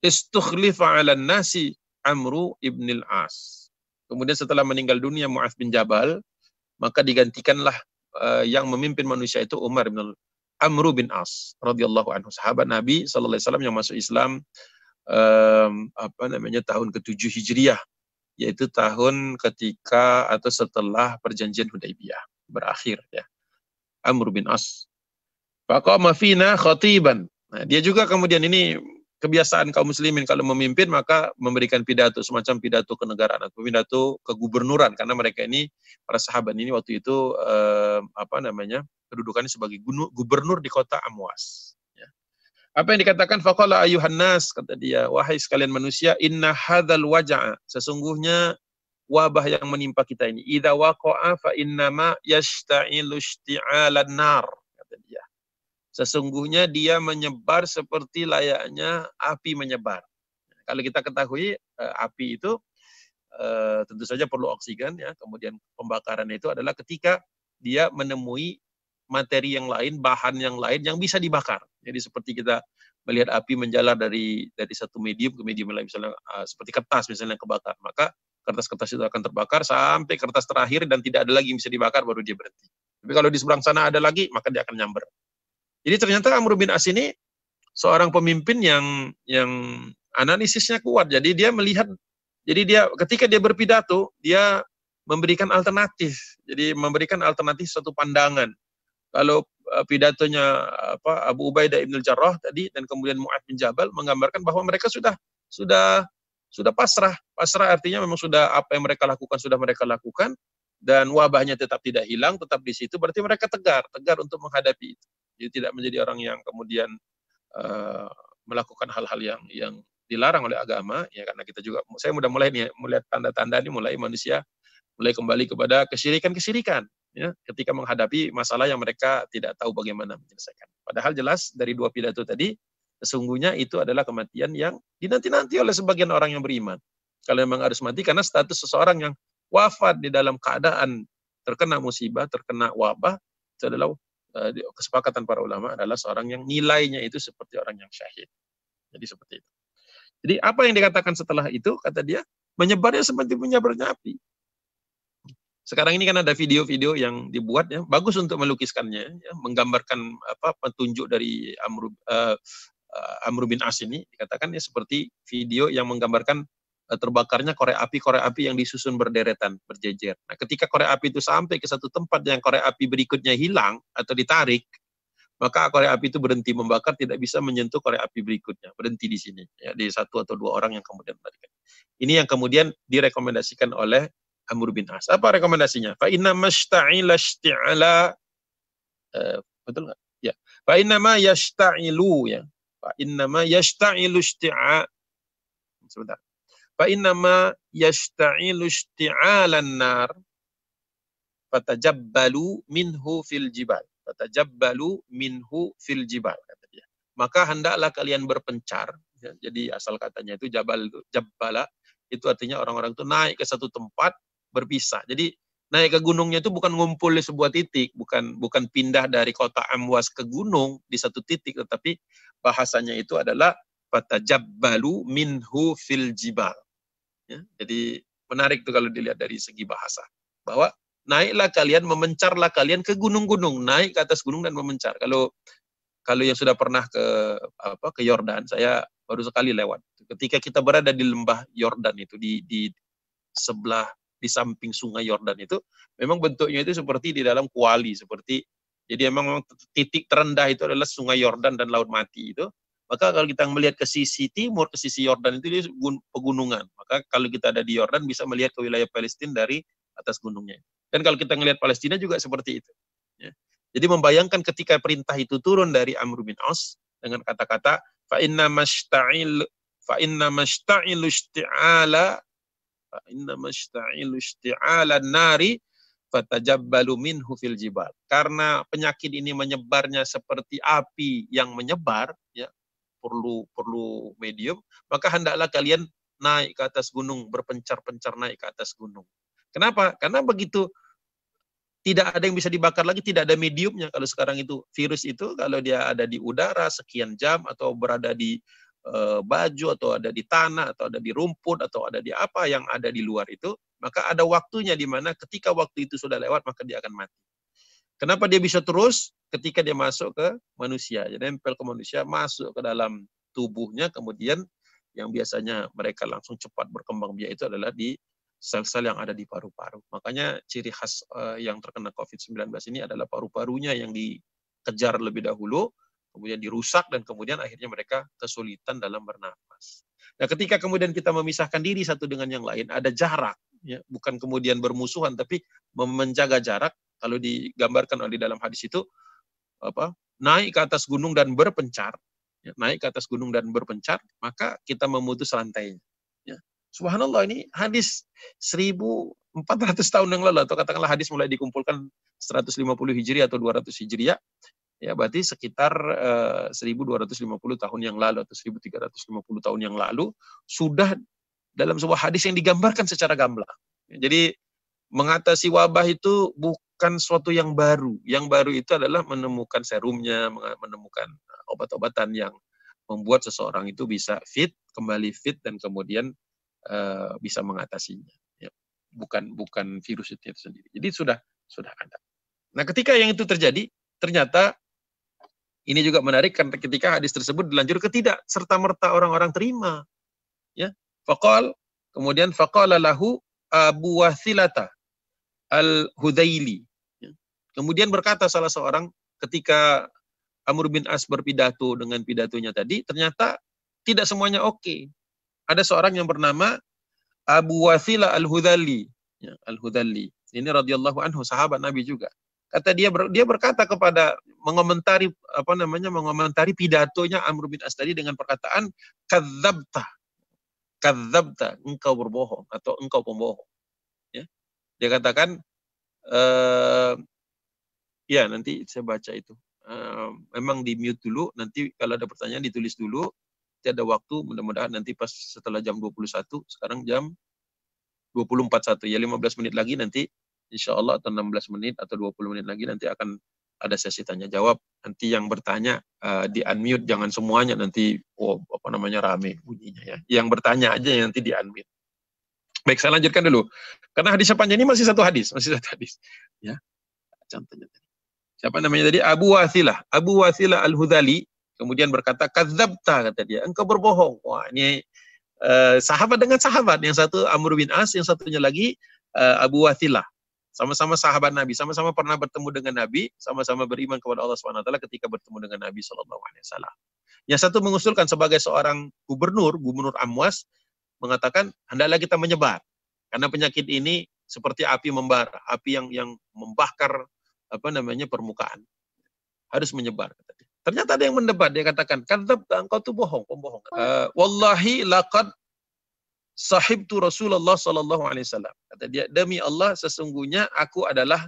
istukhlifa 'ala nasi Amru ibn al-As. Kemudian setelah meninggal dunia Mu'adz bin Jabal, maka digantikanlah yang memimpin manusia itu Amru bin As radhiyallahu anhu, sahabat Nabi sallallahu alaihi wasallam yang masuk Islam tahun ke-7 Hijriah, yaitu tahun ketika atau setelah perjanjian Hudaibiyah berakhir ya. Amr bin As. Faqama fina khatiban. Nah, dia juga kemudian ini kebiasaan kaum muslimin kalau memimpin maka memberikan pidato, semacam pidato kenegaraan atau pidato kegubernuran, karena mereka ini para sahabat ini waktu itu kedudukannya sebagai gubernur di kota Amwas. Apa yang dikatakan? Faqala ayuhan nas, kata dia, wahai sekalian manusia, inna hadzal waja'a, sesungguhnya wabah yang menimpa kita ini, idza waqa'a fa innama yashta'ilu ishti'alan nar, kata dia. Sesungguhnya dia menyebar seperti layaknya api menyebar. Kalau kita ketahui api itu tentu saja perlu oksigen ya. Kemudian pembakaran itu adalah ketika dia menemui materi yang lain, bahan yang lain yang bisa dibakar. Jadi seperti kita melihat api menjalar dari satu medium ke medium lain, misalnya seperti kertas misalnya kebakar, maka kertas-kertas itu akan terbakar sampai kertas terakhir dan tidak ada lagi yang bisa dibakar, baru dia berhenti. Tapi kalau di seberang sana ada lagi, maka dia akan nyamber. Jadi ternyata Amr bin As ini seorang pemimpin yang analisisnya kuat. Jadi dia melihat, ketika dia berpidato, dia memberikan alternatif. Jadi memberikan alternatif satu pandangan. Kalau pidatonya Abu Ubaidah ibn al-Jarrah tadi dan kemudian Mu'adz bin Jabal menggambarkan bahwa mereka sudah pasrah. Pasrah artinya memang sudah apa yang mereka lakukan sudah mereka lakukan dan wabahnya tetap tidak hilang, tetap di situ. Berarti mereka tegar untuk menghadapi itu. Jadi tidak menjadi orang yang kemudian melakukan hal-hal yang dilarang oleh agama, ya, karena kita juga, saya mudah mulai nih melihat tanda-tanda ini, mulai manusia mulai kembali kepada kesyirikan ya, ketika menghadapi masalah yang mereka tidak tahu bagaimana menyelesaikan. Padahal jelas dari dua pidato tadi, sesungguhnya itu adalah kematian yang dinanti-nanti oleh sebagian orang yang beriman. Kalau memang harus mati, karena status seseorang yang wafat di dalam keadaan terkena musibah, terkena wabah, itu adalah kesepakatan para ulama adalah seorang yang nilainya itu seperti orang yang syahid. Jadi seperti itu. Jadi apa yang dikatakan setelah itu, kata dia, menyebarnya seperti menyebarnya api. Sekarang ini kan ada video-video yang dibuat ya, bagus untuk melukiskannya, ya, menggambarkan petunjuk dari Amr bin As ini, dikatakan ya seperti video yang menggambarkan terbakarnya korek api yang disusun berderetan, berjejer. Nah, ketika korek api itu sampai ke satu tempat yang korek api berikutnya hilang atau ditarik, maka korek api itu berhenti membakar, tidak bisa menyentuh korek api berikutnya, berhenti di sini, ya, di satu atau dua orang yang kemudian melarikan. Ini yang kemudian direkomendasikan oleh Amr bin As. Apa rekomendasinya? Fa inna mashta'ila ishti'ala, betul nggak? Ya. Fa inna ma yashta'ilu, ya. Fa inna ma yashta'ilu ishti'a. Sebentar. Fa inna ma yashta'ilu ishti'alan nar fatajabbalu minhu fil jibal. Fatajabbalu minhu fil jibal, kata dia. Maka hendaklah kalian berpencar, ya. Jadi asal katanya itu jabal itu, jabbala, itu artinya orang-orang itu naik ke satu tempat, berpisah. Jadi naik ke gunungnya itu bukan ngumpul di sebuah titik, bukan pindah dari kota Amwas ke gunung di satu titik, tetapi bahasanya itu adalah fatajabbalu minhu fil jibal. Ya, jadi menarik tuh kalau dilihat dari segi bahasa, bahwa naiklah kalian, memencarlah kalian ke gunung-gunung, naik ke atas gunung dan memencar. Kalau yang sudah pernah ke Yordan, saya baru sekali lewat. Ketika kita berada di lembah Yordan itu, di sebelah, di samping sungai Yordan itu, memang bentuknya itu seperti di dalam kuali, jadi memang titik terendah itu adalah sungai Yordan dan Laut Mati itu. Maka kalau kita melihat ke sisi timur, ke sisi Yordan itu dia pegunungan. Maka kalau kita ada di Yordan bisa melihat ke wilayah Palestina dari atas gunungnya. Dan kalau kita melihat Palestina juga seperti itu. Ya. Jadi membayangkan ketika perintah itu turun dari Amr bin As dengan kata-kata fa inna mashta'ilu isti'ala fa inna mashta'ilu isti'ala nari fatajabbalu minhu fil jibal. Karena penyakit ini menyebarnya seperti api yang menyebar, ya, perlu medium, maka hendaklah kalian naik ke atas gunung, berpencar-pencar naik ke atas gunung. Kenapa? Karena begitu tidak ada yang bisa dibakar lagi, tidak ada mediumnya. Kalau sekarang itu virus itu kalau dia ada di udara sekian jam atau berada di baju atau ada di tanah atau ada di rumput atau ada di apa yang ada di luar itu, maka ada waktunya di mana ketika waktu itu sudah lewat maka dia akan mati. Kenapa dia bisa terus? Ketika dia masuk ke manusia, jadi nempel ke manusia, masuk ke dalam tubuhnya, kemudian yang biasanya mereka langsung cepat berkembang biak itu adalah di sel-sel yang ada di paru-paru. Makanya ciri khas yang terkena COVID-19 ini adalah paru-parunya yang dikejar lebih dahulu, kemudian dirusak, dan kemudian akhirnya mereka kesulitan dalam bernapas. Nah, ketika kemudian kita memisahkan diri satu dengan yang lain, ada jarak, ya, bukan kemudian bermusuhan, tapi menjaga jarak. Kalau digambarkan di dalam hadis itu, naik ke atas gunung dan berpencar, ya, naik ke atas gunung dan berpencar, maka kita memutus rantainya. Ya. Subhanallah, ini hadis 1400 tahun yang lalu, atau katakanlah hadis mulai dikumpulkan 150 Hijriah atau 200 Hijriah, ya berarti sekitar 1250 tahun yang lalu atau 1350 tahun yang lalu sudah dalam sebuah hadis yang digambarkan secara gamblang. Jadi mengatasi wabah itu bukan suatu yang baru. Yang baru itu adalah menemukan serumnya, menemukan obat-obatan yang membuat seseorang itu bisa kembali fit, dan kemudian bisa mengatasinya. Ya. Bukan virus itu sendiri. Jadi sudah ada. Nah, ketika yang itu terjadi, ternyata ini juga menarik karena ketika hadis tersebut dilanjut tidak serta-merta orang-orang terima. Ya. Kemudian faqala lahu Abu Wathilata al-Hudzaili. Ya. Kemudian berkata salah seorang ketika Amr bin As berpidato dengan pidatonya tadi, ternyata tidak semuanya oke. Ada seorang yang bernama Abu Wathilah al-Hudzaili, ya, al-Hudzaili. Ini radhiyallahu anhu, sahabat Nabi juga. Kata dia berkata kepada mengomentari pidatonya Amr bin As tadi dengan perkataan kadzabta, engkau berbohong atau engkau pembohong. Ya. Dia katakan ya nanti saya baca itu. Memang di mute dulu, nanti kalau ada pertanyaan ditulis dulu. Nanti ada waktu, mudah-mudahan nanti pas setelah jam 21, sekarang jam 20.41, ya 15 menit lagi nanti insya Allah, atau 16 menit atau 20 menit lagi nanti akan ada sesi tanya jawab. Nanti yang bertanya di unmute, jangan semuanya, nanti rame bunyinya ya. Yang bertanya aja yang nanti di unmute. Baik, saya lanjutkan dulu. Karena hadisnya panjang, ini masih satu hadis. Ya. Contohnya tadi. Siapa namanya tadi? Abu Wathilah al-Hudzaili. Kemudian berkata, kadzabta, kata dia, engkau berbohong. Wah, ini sahabat dengan sahabat. Yang satu Amr bin As, yang satunya lagi Abu Wathilah. Sama-sama sahabat Nabi, sama-sama pernah bertemu dengan Nabi, sama-sama beriman kepada Allah SWT ketika bertemu dengan Nabi SAW. Yang satu mengusulkan sebagai seorang gubernur Amwas, mengatakan, hendaklah kita menyebar. Karena penyakit ini seperti api membara, api yang membakar permukaan. Harus menyebar, kata dia. Ternyata ada yang mendebat, dia katakan, kadzabta, engkau tuh bohong, pembohong. Wallahi laqad sahibtu Rasulullah sallallahu alaihi wasallam. Kata dia, demi Allah sesungguhnya aku adalah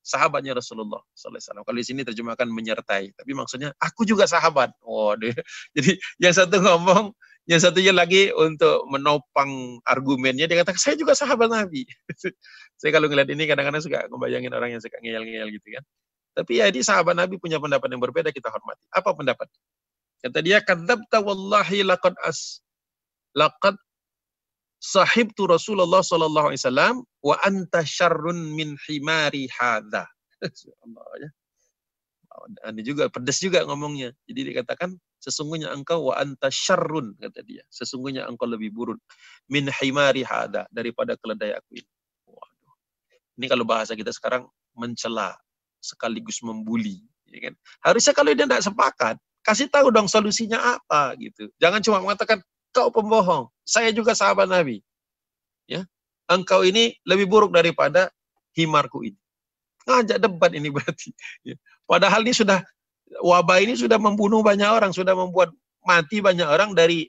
sahabatnya Rasulullah sallallahu alaihi wasallam. Kalau di sini terjemahkan menyertai, tapi maksudnya aku juga sahabat. Jadi yang satu ngomong, yang satunya lagi untuk menopang argumennya, dia katakan saya juga sahabat Nabi. Saya kalau ngeliat ini kadang-kadang suka ngebayangin orang yang suka ngeyel-ngeyel gitu kan. Tapi ya, di sahabat Nabi punya pendapat yang berbeda, kita hormati. Apa pendapat? Kata dia, kadzabta wallahi laqad sahibtu Rasulullah sallallahu alaihi wasallam wa anta syarrun min himari hadza. Ya. Ini juga pedas juga ngomongnya. Jadi dikatakan sesungguhnya engkau wa anta syarrun, kata dia. Sesungguhnya engkau lebih buruk min himari hadza, daripada keledai aku ini. Waduh. Ini kalau bahasa kita sekarang mencela sekaligus membuli, ya kan? Harusnya kalau dia tidak sepakat, kasih tahu dong solusinya apa gitu. Jangan cuma mengatakan kau pembohong, saya juga sahabat Nabi. Ya, engkau ini lebih buruk daripada himarku ini. Ngajak debat ini berarti. Ya. Padahal ini sudah, wabah ini sudah membunuh banyak orang, sudah membuat mati banyak orang dari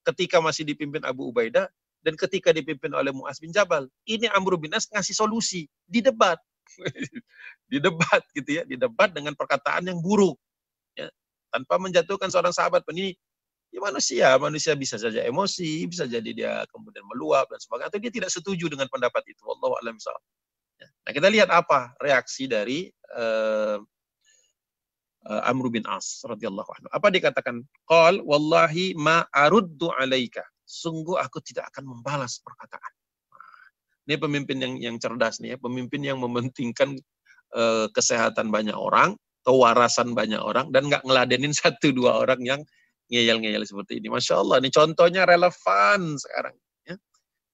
ketika masih dipimpin Abu Ubaidah dan ketika dipimpin oleh Mu'az bin Jabal. Ini Amr bin As ngasih solusi di debat. Di debat gitu ya, di debat dengan perkataan yang buruk. Ya. Tanpa menjatuhkan seorang sahabat pun ini ya manusia bisa saja emosi, bisa jadi dia kemudian meluap dan sebagainya, atau dia tidak setuju dengan pendapat itu. Wallahu a'lam bishawab. Nah, kita lihat apa reaksi dari Amr bin As radhiyallahu anhu. Apa dikatakan? Qal wallahi ma aruddu alaika. Sungguh aku tidak akan membalas perkataan. Ini pemimpin yang cerdas nih ya, pemimpin yang mementingkan kesehatan banyak orang, kewarasan banyak orang, dan nggak ngeladenin satu dua orang yang ngeyel-ngeyel seperti ini. Masya Allah, ini contohnya relevan sekarang. Ya.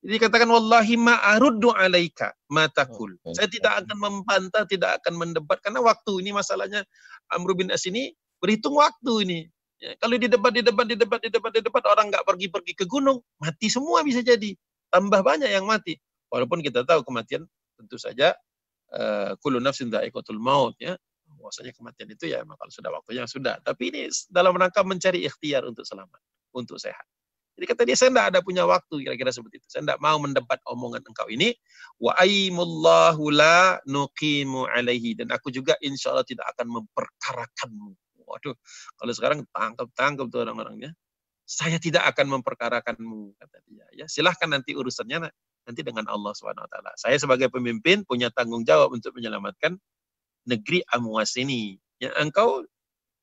Jadi katakan wallahi ma'aruddu alaika matakul. Saya tidak akan membantah, tidak akan mendebat, karena waktu ini masalahnya Amr bin As ini berhitung waktu ini. Ya, kalau di debat, orang nggak pergi-pergi ke gunung, mati semua bisa jadi. Tambah banyak yang mati. Walaupun kita tahu kematian tentu saja kullu nafsin dha'iqatul maut ya. Bahwasanya kematian itu ya memang kalau sudah waktunya sudah. Tapi ini dalam rangka mencari ikhtiar untuk selamat, untuk sehat. Jadi kata dia, saya tidak ada punya waktu, kira-kira seperti itu. Saya tidak mau mendebat omongan engkau ini. Wa aimullahu la nuqimu alaihi. Dan aku juga insya Allah tidak akan memperkarakanmu. Waduh, kalau sekarang tangkap tuh orang-orangnya. Saya tidak akan memperkarakanmu, kata dia. Ya, silahkan nanti urusannya nanti dengan Allah SWT. Saya sebagai pemimpin punya tanggung jawab untuk menyelamatkan negeri Amwas ini. Ya, engkau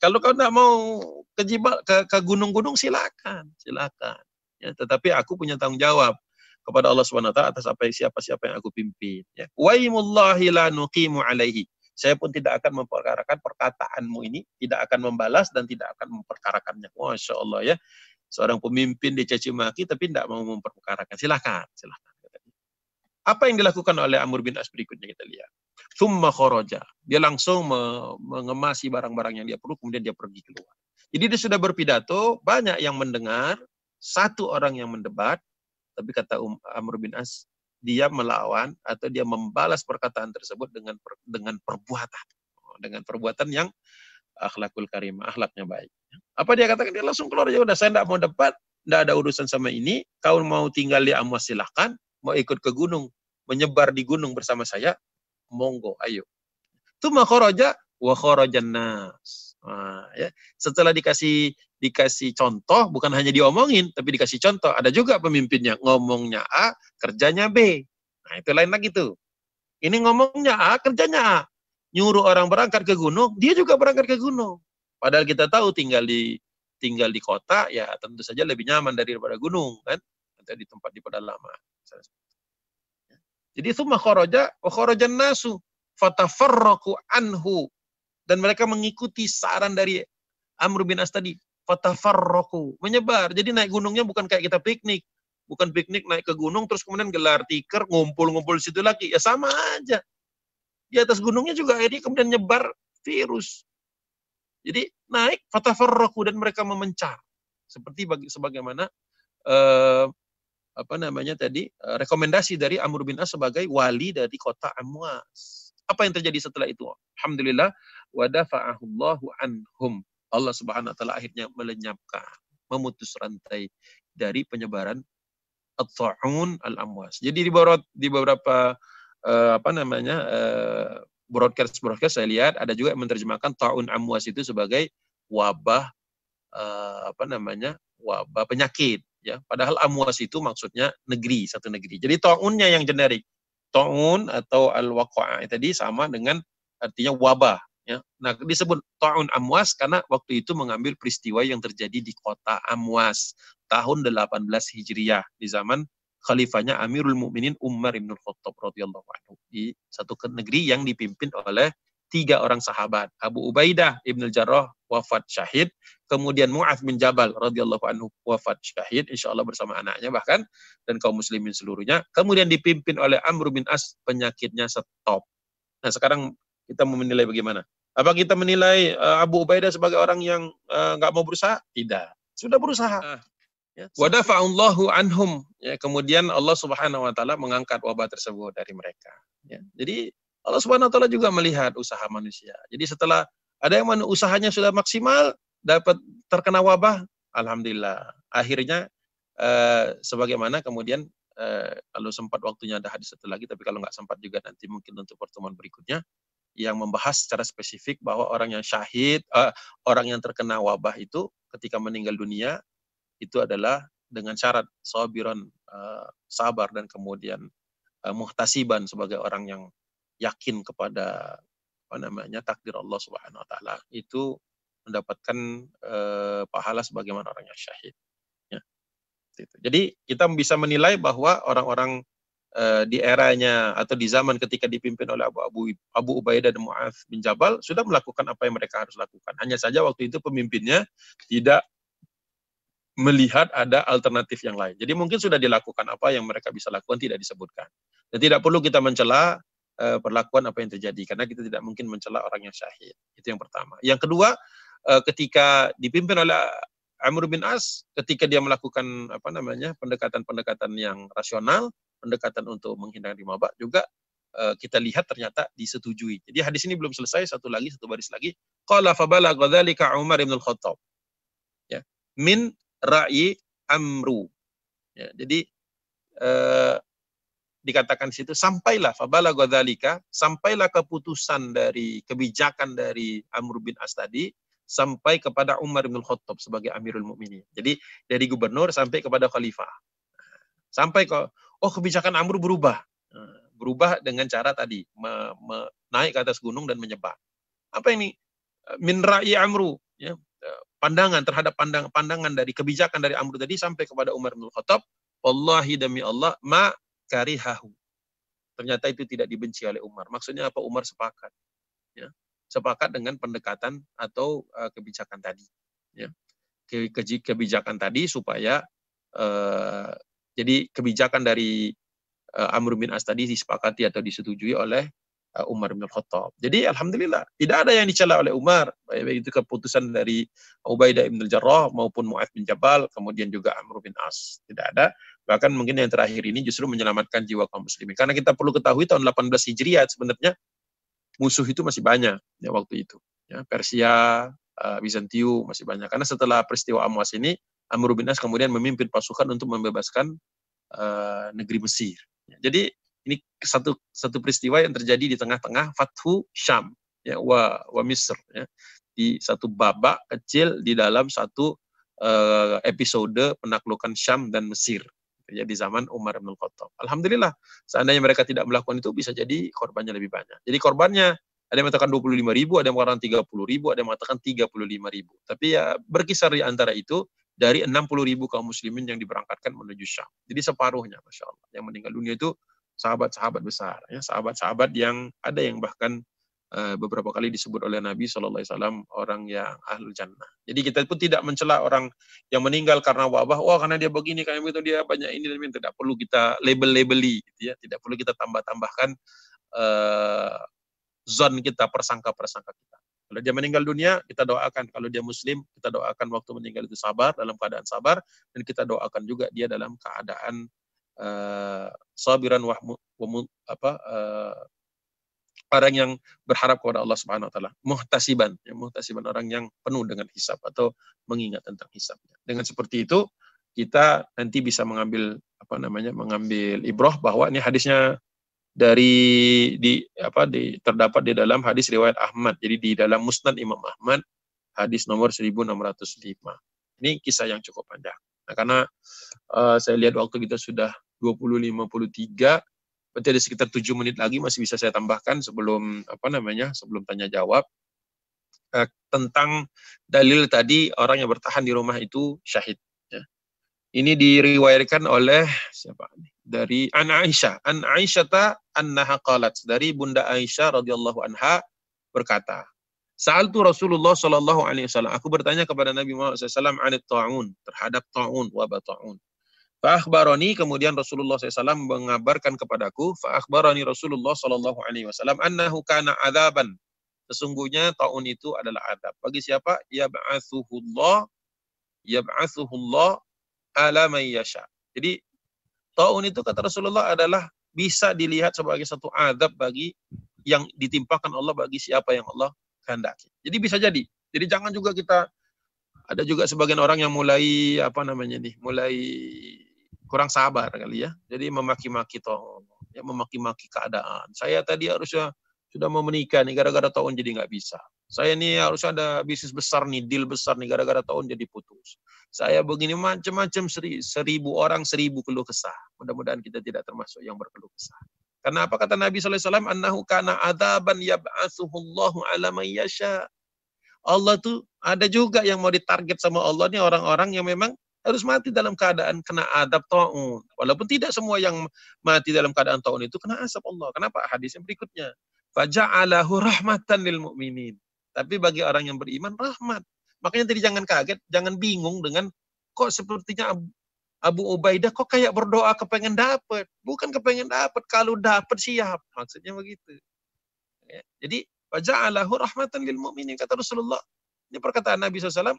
kalau kau tidak mau ke gunung-gunung silakan. Ya, tetapi aku punya tanggung jawab kepada Allah SWT atas siapa-siapa yang aku pimpin. Ya. Waimullahi la nuqimu alaihi. Saya pun tidak akan memperkarakan perkataanmu ini, tidak akan membalas dan tidak akan memperkarakannya. Masya Allah ya. Seorang pemimpin dicaci maki tapi tidak mau memperkarakan. Silakan. Apa yang dilakukan oleh Amr bin As berikutnya kita lihat. Tsumma kharaja. Dia langsung mengemasi barang-barang yang dia perlu, kemudian dia pergi keluar. Jadi dia sudah berpidato, banyak yang mendengar, satu orang yang mendebat, tapi kata Amr bin As, dia melawan atau dia membalas perkataan tersebut dengan perbuatan. Dengan perbuatan yang akhlakul karimah, akhlaknya baik. Apa dia katakan? Dia langsung keluar, ya udah saya tidak mau debat, tidak ada urusan sama ini, kau mau tinggal di Amwas silahkan, mau ikut ke gunung, menyebar di gunung bersama saya, monggo, ayo. Tsumma kharaja wa kharajan nas. Nah, ya. Setelah dikasih contoh, bukan hanya diomongin, tapi dikasih contoh. Ada juga pemimpinnya, ngomongnya A, kerjanya B. Nah, itu lain lagi tuh. Ini ngomongnya A, kerjanya A. Nyuruh orang berangkat ke gunung, dia juga berangkat ke gunung. Padahal kita tahu tinggal di kota, ya tentu saja lebih nyaman daripada gunung, kan? Atau di tempat di pedalaman. Jadi tsumma kharaja wa kharajan nasu fatafarraqu anhu, dan mereka mengikuti saran dari Amr bin As tadi, fatafarraqu, menyebar. Jadi naik gunungnya bukan kayak kita piknik, bukan piknik naik ke gunung terus kemudian gelar tikar ngumpul-ngumpul di situ lagi, ya sama aja. Di atas gunungnya juga akhirnya kemudian nyebar virus. Jadi naik fatafarraqu, dan mereka memencar. Seperti sebagaimana rekomendasi dari Amr bin As sebagai wali dari kota Amwas. Apa yang terjadi setelah itu? Alhamdulillah, wa dafa'ahullahu anhum. Allah Subhanahu wa taala akhirnya melenyapkan, memutus rantai dari penyebaran at-ta'un al-amwas. Jadi di beberapa broadcast saya lihat ada juga yang menerjemahkan ta'un amwas itu sebagai wabah wabah penyakit. Ya, padahal amwas itu maksudnya negeri, satu negeri. Jadi ta'unnya yang generik. Ta'un atau al-waqa'ah tadi sama dengan artinya wabah. Ya. Nah, disebut ta'un amwas karena waktu itu mengambil peristiwa yang terjadi di kota Amwas tahun 18 Hijriah di zaman khalifahnya Amirul Mukminin Umar bin Khattab radhiyallahu anhu, di satu negeri yang dipimpin oleh 3 orang sahabat. Abu Ubaidah ibn al-Jarrah wafat syahid, kemudian Mu'adz bin Jabal radhiyallahu anhu wafat syahid, insyaallah bersama anaknya bahkan, dan kaum muslimin seluruhnya. Kemudian dipimpin oleh Amr bin As, penyakitnya stop. Nah, sekarang kita mau menilai bagaimana? Apa kita menilai Abu Ubaidah sebagai orang yang nggak mau berusaha? Tidak. Sudah berusaha. Ya. Wa dafa'allahu anhum. Ya, kemudian Allah Subhanahu wa taala mengangkat wabah tersebut dari mereka. Ya. Jadi Allah Subhanahu wa taala juga melihat usaha manusia. Jadi setelah ada yang usahanya sudah maksimal, dapat terkena wabah, alhamdulillah. Akhirnya sebagaimana kemudian kalau sempat waktunya ada hadis satu lagi, tapi kalau nggak sempat juga nanti mungkin untuk pertemuan berikutnya yang membahas secara spesifik bahwa orang yang syahid, orang yang terkena wabah itu ketika meninggal dunia itu adalah dengan syarat sabiran, sabar, dan kemudian muhtasiban sebagai orang yang yakin kepada takdir Allah Subhanahu wa taala, itu mendapatkan pahala sebagaimana orang yang syahid, ya. Jadi kita bisa menilai bahwa orang-orang di eranya atau di zaman ketika dipimpin oleh Abu Ubaidah dan Mu'adz bin Jabal sudah melakukan apa yang mereka harus lakukan. Hanya saja waktu itu pemimpinnya tidak melihat ada alternatif yang lain. Jadi mungkin sudah dilakukan apa yang mereka bisa lakukan, tidak disebutkan. Dan tidak perlu kita mencela perlakuan apa yang terjadi, karena kita tidak mungkin mencela orang yang syahid. Itu yang pertama. Yang kedua, ketika dipimpin oleh Amr bin As, ketika dia melakukan pendekatan-pendekatan yang rasional, pendekatan untuk menghindari wabah juga kita lihat ternyata disetujui. Jadi hadis ini belum selesai, satu baris lagi. Qala fabalagha dzalika Umar bin Al-Khattab. Ya. Min ra'i amru. Ya, jadi dikatakan di situ sampailah fabalagha dzalika, sampailah keputusan dari kebijakan dari Amr bin As tadi sampai kepada Umar bin Khattab sebagai Amirul Mukminin. Jadi dari gubernur sampai kepada khalifah. Sampai ke kebijakan Amr berubah. Berubah dengan cara tadi naik ke atas gunung dan menyebar. Apa ini? Min ra'i amru, ya. Pandangan terhadap pandangan dari kebijakan dari Amr tadi sampai kepada Umar bin Khattab, wallahi demi Allah ma karihahu. Ternyata itu tidak dibenci oleh Umar. Maksudnya apa? Umar sepakat, ya. Sepakat dengan pendekatan atau kebijakan tadi, ya. Kebijakan tadi supaya jadi kebijakan dari Amr bin As tadi disepakati atau disetujui oleh Umar bin Khattab. Jadi alhamdulillah tidak ada yang dicela oleh Umar, baik itu keputusan dari Ubaidah bin Al-Jarrah maupun Mu'adz bin Jabal, kemudian juga Amr bin As, tidak ada. Bahkan mungkin yang terakhir ini justru menyelamatkan jiwa kaum muslimin. Karena kita perlu ketahui tahun 18 Hijriah sebenarnya musuh itu masih banyak ya waktu itu. Ya, Persia, Bizantium masih banyak. Karena setelah peristiwa Amwas ini, Amr bin As kemudian memimpin pasukan untuk membebaskan negeri Mesir. Ya, jadi ini satu peristiwa yang terjadi di tengah-tengah Fathu Syam, ya, wa Misr, ya, di satu babak kecil di dalam satu episode penaklukan Syam dan Mesir, ya, di zaman Umar bin Khattab. Alhamdulillah, seandainya mereka tidak melakukan itu bisa jadi korbannya lebih banyak. Jadi korbannya ada yang mengatakan 25.000, ada yang mengatakan 30.000, ada yang mengatakan 35.000. Tapi ya berkisar di antara itu, dari 60.000 kaum muslimin yang diberangkatkan menuju Syam. Jadi separuhnya, Masya Allah, yang meninggal dunia itu sahabat-sahabat besar, ya, sahabat-sahabat yang ada yang bahkan beberapa kali disebut oleh Nabi SAW orang yang ahlul jannah. Jadi kita pun tidak mencela orang yang meninggal karena wabah, karena dia begini, karena begitu, dia banyak ini dan ini. Tidak perlu kita label-labeli, gitu ya. Tidak perlu kita tambah-tambahkan zon kita, persangka-persangka kita. Kalau dia meninggal dunia, kita doakan. Kalau dia muslim, kita doakan waktu meninggal itu sabar, dalam keadaan sabar, dan kita doakan juga dia dalam keadaan sabiran orang yang berharap kepada Allah Subhanahu wa taala, muhtasiban, ya, muhtasiban, orang yang penuh dengan hisab atau mengingat tentang hisabnya. Dengan seperti itu kita nanti bisa mengambil mengambil ibrah bahwa ini hadisnya terdapat di dalam hadis riwayat Ahmad. Jadi di dalam Musnad Imam Ahmad hadis nomor 1605. Ini kisah yang cukup panjang. Nah, karena saya lihat waktu kita sudah 20.53, berarti ada sekitar 7 menit lagi masih bisa saya tambahkan sebelum sebelum tanya jawab tentang dalil tadi orang yang bertahan di rumah itu syahid. Ya. Ini diriwayatkan oleh siapa? Dari Aisyah. Aisyah annaha qalat, dari Bunda Aisyah radhiyallahu anha berkata, Sa'altu Rasulullah sallallahu alaihi wasallam, aku bertanya kepada Nabi Muhammad SAW anit ta'un, terhadap ta'un, wabah ta'un. Fa'akhbarani, kemudian Rasulullah SAW mengabarkan kepadaku, fa'akhbarani Rasulullah sallallahu alaihi wasallam annahu kana adzaban. Sesungguhnya ta'un itu adalah adab. Bagi siapa? Yab'atsuhullah ala man yasha. Jadi ta'un itu kata Rasulullah adalah bisa dilihat sebagai satu adab bagi yang ditimpakan Allah bagi siapa yang Allah kehendaki. Jadi bisa jadi. Jadi jangan juga kita, ada juga sebagian orang yang mulai mulai kurang sabar kali ya. Jadi memaki-maki toh, ya memaki-maki keadaan. Saya tadi harusnya sudah mau menikah nih, gara-gara tahun jadi nggak bisa. Saya nih harus ada bisnis besar nih, deal besar nih, gara-gara tahun jadi putus. Saya begini macam-macam, 1.000 orang 1.000 keluh kesah. Mudah-mudahan kita tidak termasuk yang berkeluh kesah. Karena apa kata Nabi SAW? Annahu kana adaban yab'atsuhullahu ala man yasha. Allah tuh ada juga yang mau ditarget sama Allah nih, orang-orang yang memang harus mati dalam keadaan kena adab ta'un. Walaupun tidak semua yang mati dalam keadaan ta'un itu kena azab Allah. Kenapa? Hadis yang berikutnya. Faja'alahu rahmatan lil mu'minin. Tapi bagi orang yang beriman, rahmat. Makanya tadi jangan kaget, jangan bingung dengan kok sepertinya Abu Ubaidah kok kayak berdoa kepengen dapat. Bukan kepengen dapat, kalau dapat siap. Maksudnya begitu. Ya. Jadi waja'alahu rahmatan lil mu'minin, kata Rasulullah. Ini perkataan Nabi SAW.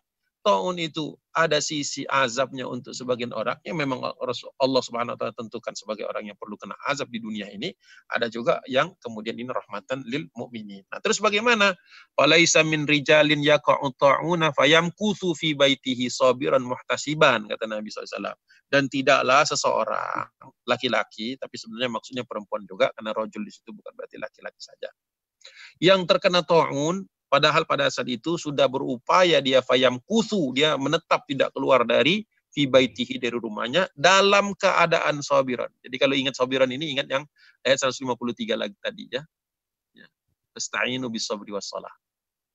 Ta'un itu ada sisi azabnya untuk sebagian orang yang memang Allah Subhanahu wa taala tentukan sebagai orang yang perlu kena azab di dunia ini. Ada juga yang kemudian ini rahmatan lil mu'minin. Nah, terus bagaimana? Walaisa min rijalin yaqa'u ta'una fayamkuthu fi baitihi sabiran muhtasiban, kata Nabi SAW. Dan tidaklah seseorang laki-laki, tapi sebenarnya maksudnya perempuan juga, karena rajul di situ bukan berarti laki-laki saja, yang terkena ta'un, padahal pada saat itu sudah berupaya dia fayam kusu, dia menetap tidak keluar dari fi baitihi, dari rumahnya, dalam keadaan sabiran. Jadi kalau ingat sabiran ini, ingat yang ayat 153 lagi tadi ya. Ista'inu bis sabri was salah.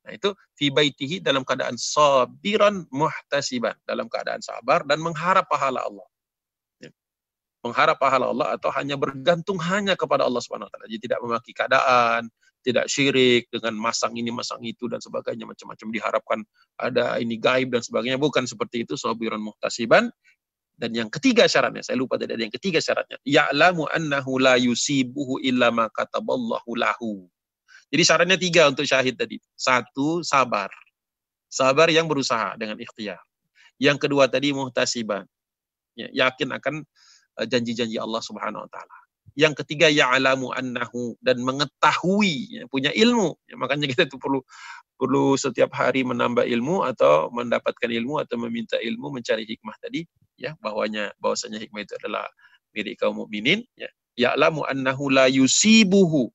Nah itu fi baitihi, dalam keadaan sabiran muhtasiban, dalam keadaan sabar dan mengharap pahala Allah. Mengharap pahala Allah atau hanya bergantung hanya kepada Allah Subhanahu wa taala. Jadi tidak memaki keadaan, tidak syirik dengan masang ini masang itu dan sebagainya, macam-macam diharapkan ada ini gaib dan sebagainya, bukan seperti itu. Sabiran muhtasiban. Dan yang ketiga syaratnya, saya lupa tadi ada yang ketiga syaratnya, ya'lamu annahu la yusibuhu illa ma kataballahu lahu. Jadi syaratnya 3 untuk syahid tadi. 1, sabar. Sabar yang berusaha dengan ikhtiar. Yang kedua tadi muhtasiban. Ya, yakin akan janji-janji Allah Subhanahu wa taala. Yang ketiga ya'lamu annahu, dan mengetahui, ya, punya ilmu. Ya, makanya kita tuh perlu setiap hari menambah ilmu atau mendapatkan ilmu atau meminta ilmu, mencari hikmah tadi, ya, bahwasanya hikmah itu adalah milik kaum mukminin, ya. Ya'lamu annahu la yusibuhu,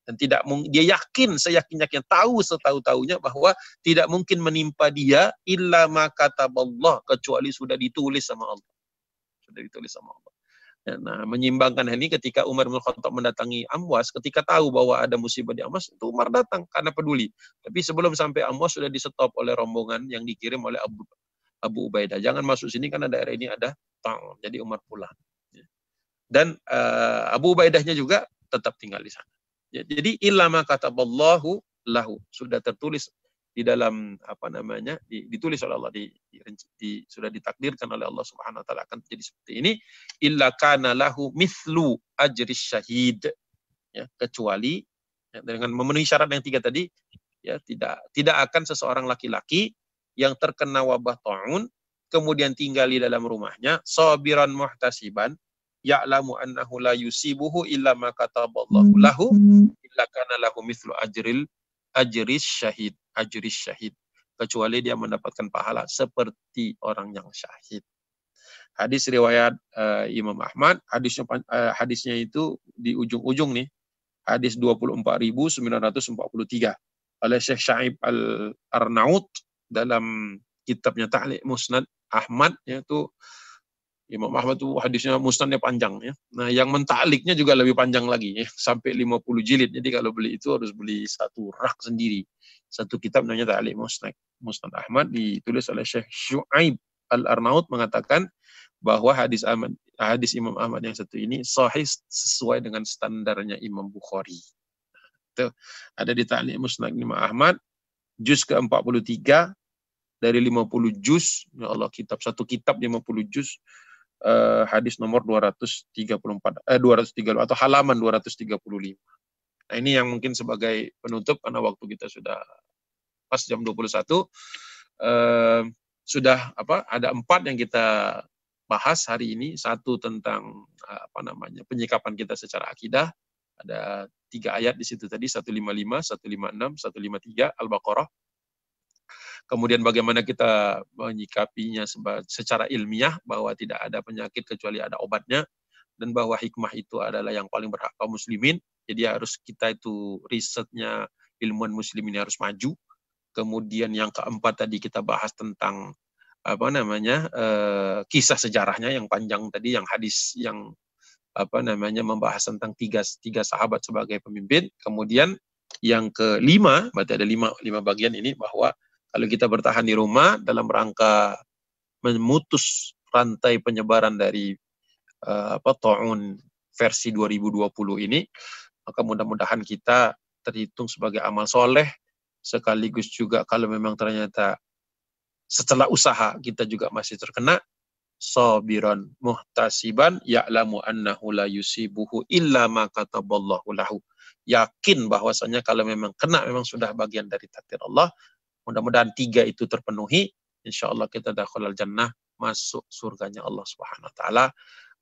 dan tidak dia yakin, seyakin-yakin, tahu setahu-tahunya bahwa tidak mungkin menimpa dia illa ma kataballah, kecuali sudah ditulis sama Allah. Sudah ditulis sama Allah. Nah, menyimbangkan ini ketika Umar bin Khattab mendatangi Amwas, ketika tahu bahwa ada musibah di Amwas, itu Umar datang karena peduli. Tapi sebelum sampai Amwas sudah di-stop oleh rombongan yang dikirim oleh Abu Ubaidah. Jangan masuk sini karena daerah ini ada tang. Jadi Umar pulang. Dan Abu Ubaidahnya juga tetap tinggal di sana. Jadi ilama kataballahu lahu, sudah tertulis di dalam ditulis oleh Allah, sudah ditakdirkan oleh Allah Subhanahu wa taala akan terjadi seperti ini. Illa kana lahu mithlu ajris syahid, ya, kecuali, ya, dengan memenuhi syarat yang 3 tadi, ya, tidak akan seseorang laki-laki yang terkena wabah ta'un kemudian tinggal di dalam rumahnya sabiran muhtasiban, ya'lamu annahu la yusibuhu illa ma kataballahu lahu, illa kana lahu mithlu ajris syahid, kecuali dia mendapatkan pahala seperti orang yang syahid. Hadis riwayat Imam Ahmad, hadisnya itu di ujung-ujung nih, hadis 24.943 oleh Syekh Sya'ib Al-Arnaut dalam kitabnya Ta'liq Musnad Ahmad, yaitu Imam Ahmad itu hadisnya musnadnya panjang, ya. Nah, yang mentakliknya juga lebih panjang lagi, ya, sampai 50 jilid. Jadi kalau beli itu harus beli satu rak sendiri. Satu kitab namanya Ta'liq Musnad Ahmad, ditulis oleh Syekh Syu'aib Al-Arnaut, mengatakan bahwa hadis Imam Ahmad yang satu ini sahih sesuai dengan standarnya Imam Bukhari. Itu ada di Ta'liq Musnad Imam Ahmad, juz ke-43 dari 50 juz. Ya Allah, satu kitab 50 juz. Hadis nomor 230 atau halaman 235. Nah, ini yang mungkin sebagai penutup karena waktu kita sudah pas jam 21. Sudah ada 4 yang kita bahas hari ini. 1 tentang penyikapan kita secara akidah. Ada 3 ayat di situ tadi, 155, 156, 153 Al-Baqarah. Kemudian bagaimana kita menyikapinya secara ilmiah, bahwa tidak ada penyakit kecuali ada obatnya, dan bahwa hikmah itu adalah yang paling berhak kaum muslimin. Jadi harus kita itu risetnya ilmuwan muslimin harus maju. Kemudian yang keempat tadi kita bahas tentang kisah sejarahnya yang panjang tadi, yang hadis yang membahas tentang tiga sahabat sebagai pemimpin. Kemudian yang kelima, berarti ada lima bagian ini, bahwa kalau kita bertahan di rumah dalam rangka memutus rantai penyebaran dari ta'un versi 2020 ini, maka mudah-mudahan kita terhitung sebagai amal soleh, sekaligus juga kalau memang ternyata setelah usaha kita juga masih terkena, sabiran muhtasiban ya'lamu annahu la yusibuhu illa ma kataballahu lahu. Yakin bahwasanya kalau memang kena memang sudah bagian dari takdir Allah. Mudah-mudahan 3 itu terpenuhi, insyaallah kita dakhulal jannah, masuk surganya Allah Subhanahu wa taala.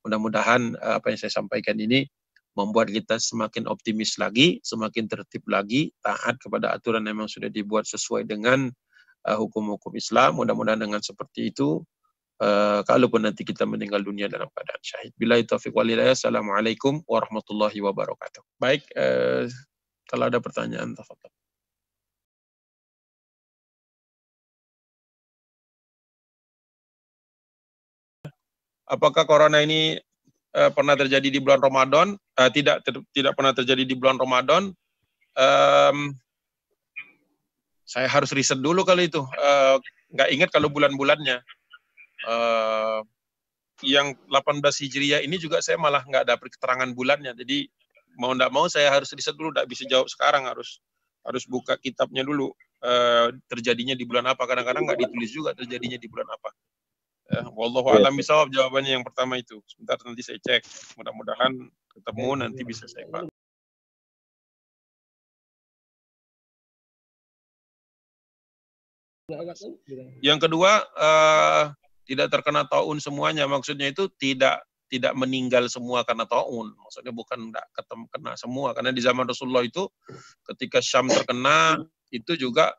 Mudah-mudahan apa yang saya sampaikan ini membuat kita semakin optimis lagi, semakin tertib lagi, taat kepada aturan yang memang sudah dibuat sesuai dengan hukum-hukum Islam. Mudah-mudahan dengan seperti itu, kalaupun nanti kita meninggal dunia dalam keadaan syahid. Billahi taufiq wal hidayah. Assalamualaikum warahmatullahi wabarakatuh. Baik, kalau ada pertanyaan, tafadhol. Apakah corona ini pernah terjadi di bulan Ramadan? Tidak pernah terjadi di bulan Ramadan. Saya harus riset dulu kali itu. Nggak ingat kalau bulan-bulannya. Yang 18 Hijriah ini juga saya malah nggak dapat keterangan bulannya. Jadi mau nggak mau saya harus riset dulu. Nggak bisa jawab sekarang. Harus buka kitabnya dulu. Terjadinya di bulan apa. Kadang-kadang nggak ditulis juga terjadinya di bulan apa. Wallahu a'lam bishawab, jawabannya yang pertama itu. Sebentar nanti saya cek. Mudah-mudahan ketemu, nanti bisa saya Pak. Yang kedua, tidak terkena taun semuanya. Maksudnya itu tidak meninggal semua karena taun. Maksudnya bukan tidak kena semua. Karena di zaman Rasulullah itu ketika Syam terkena, itu juga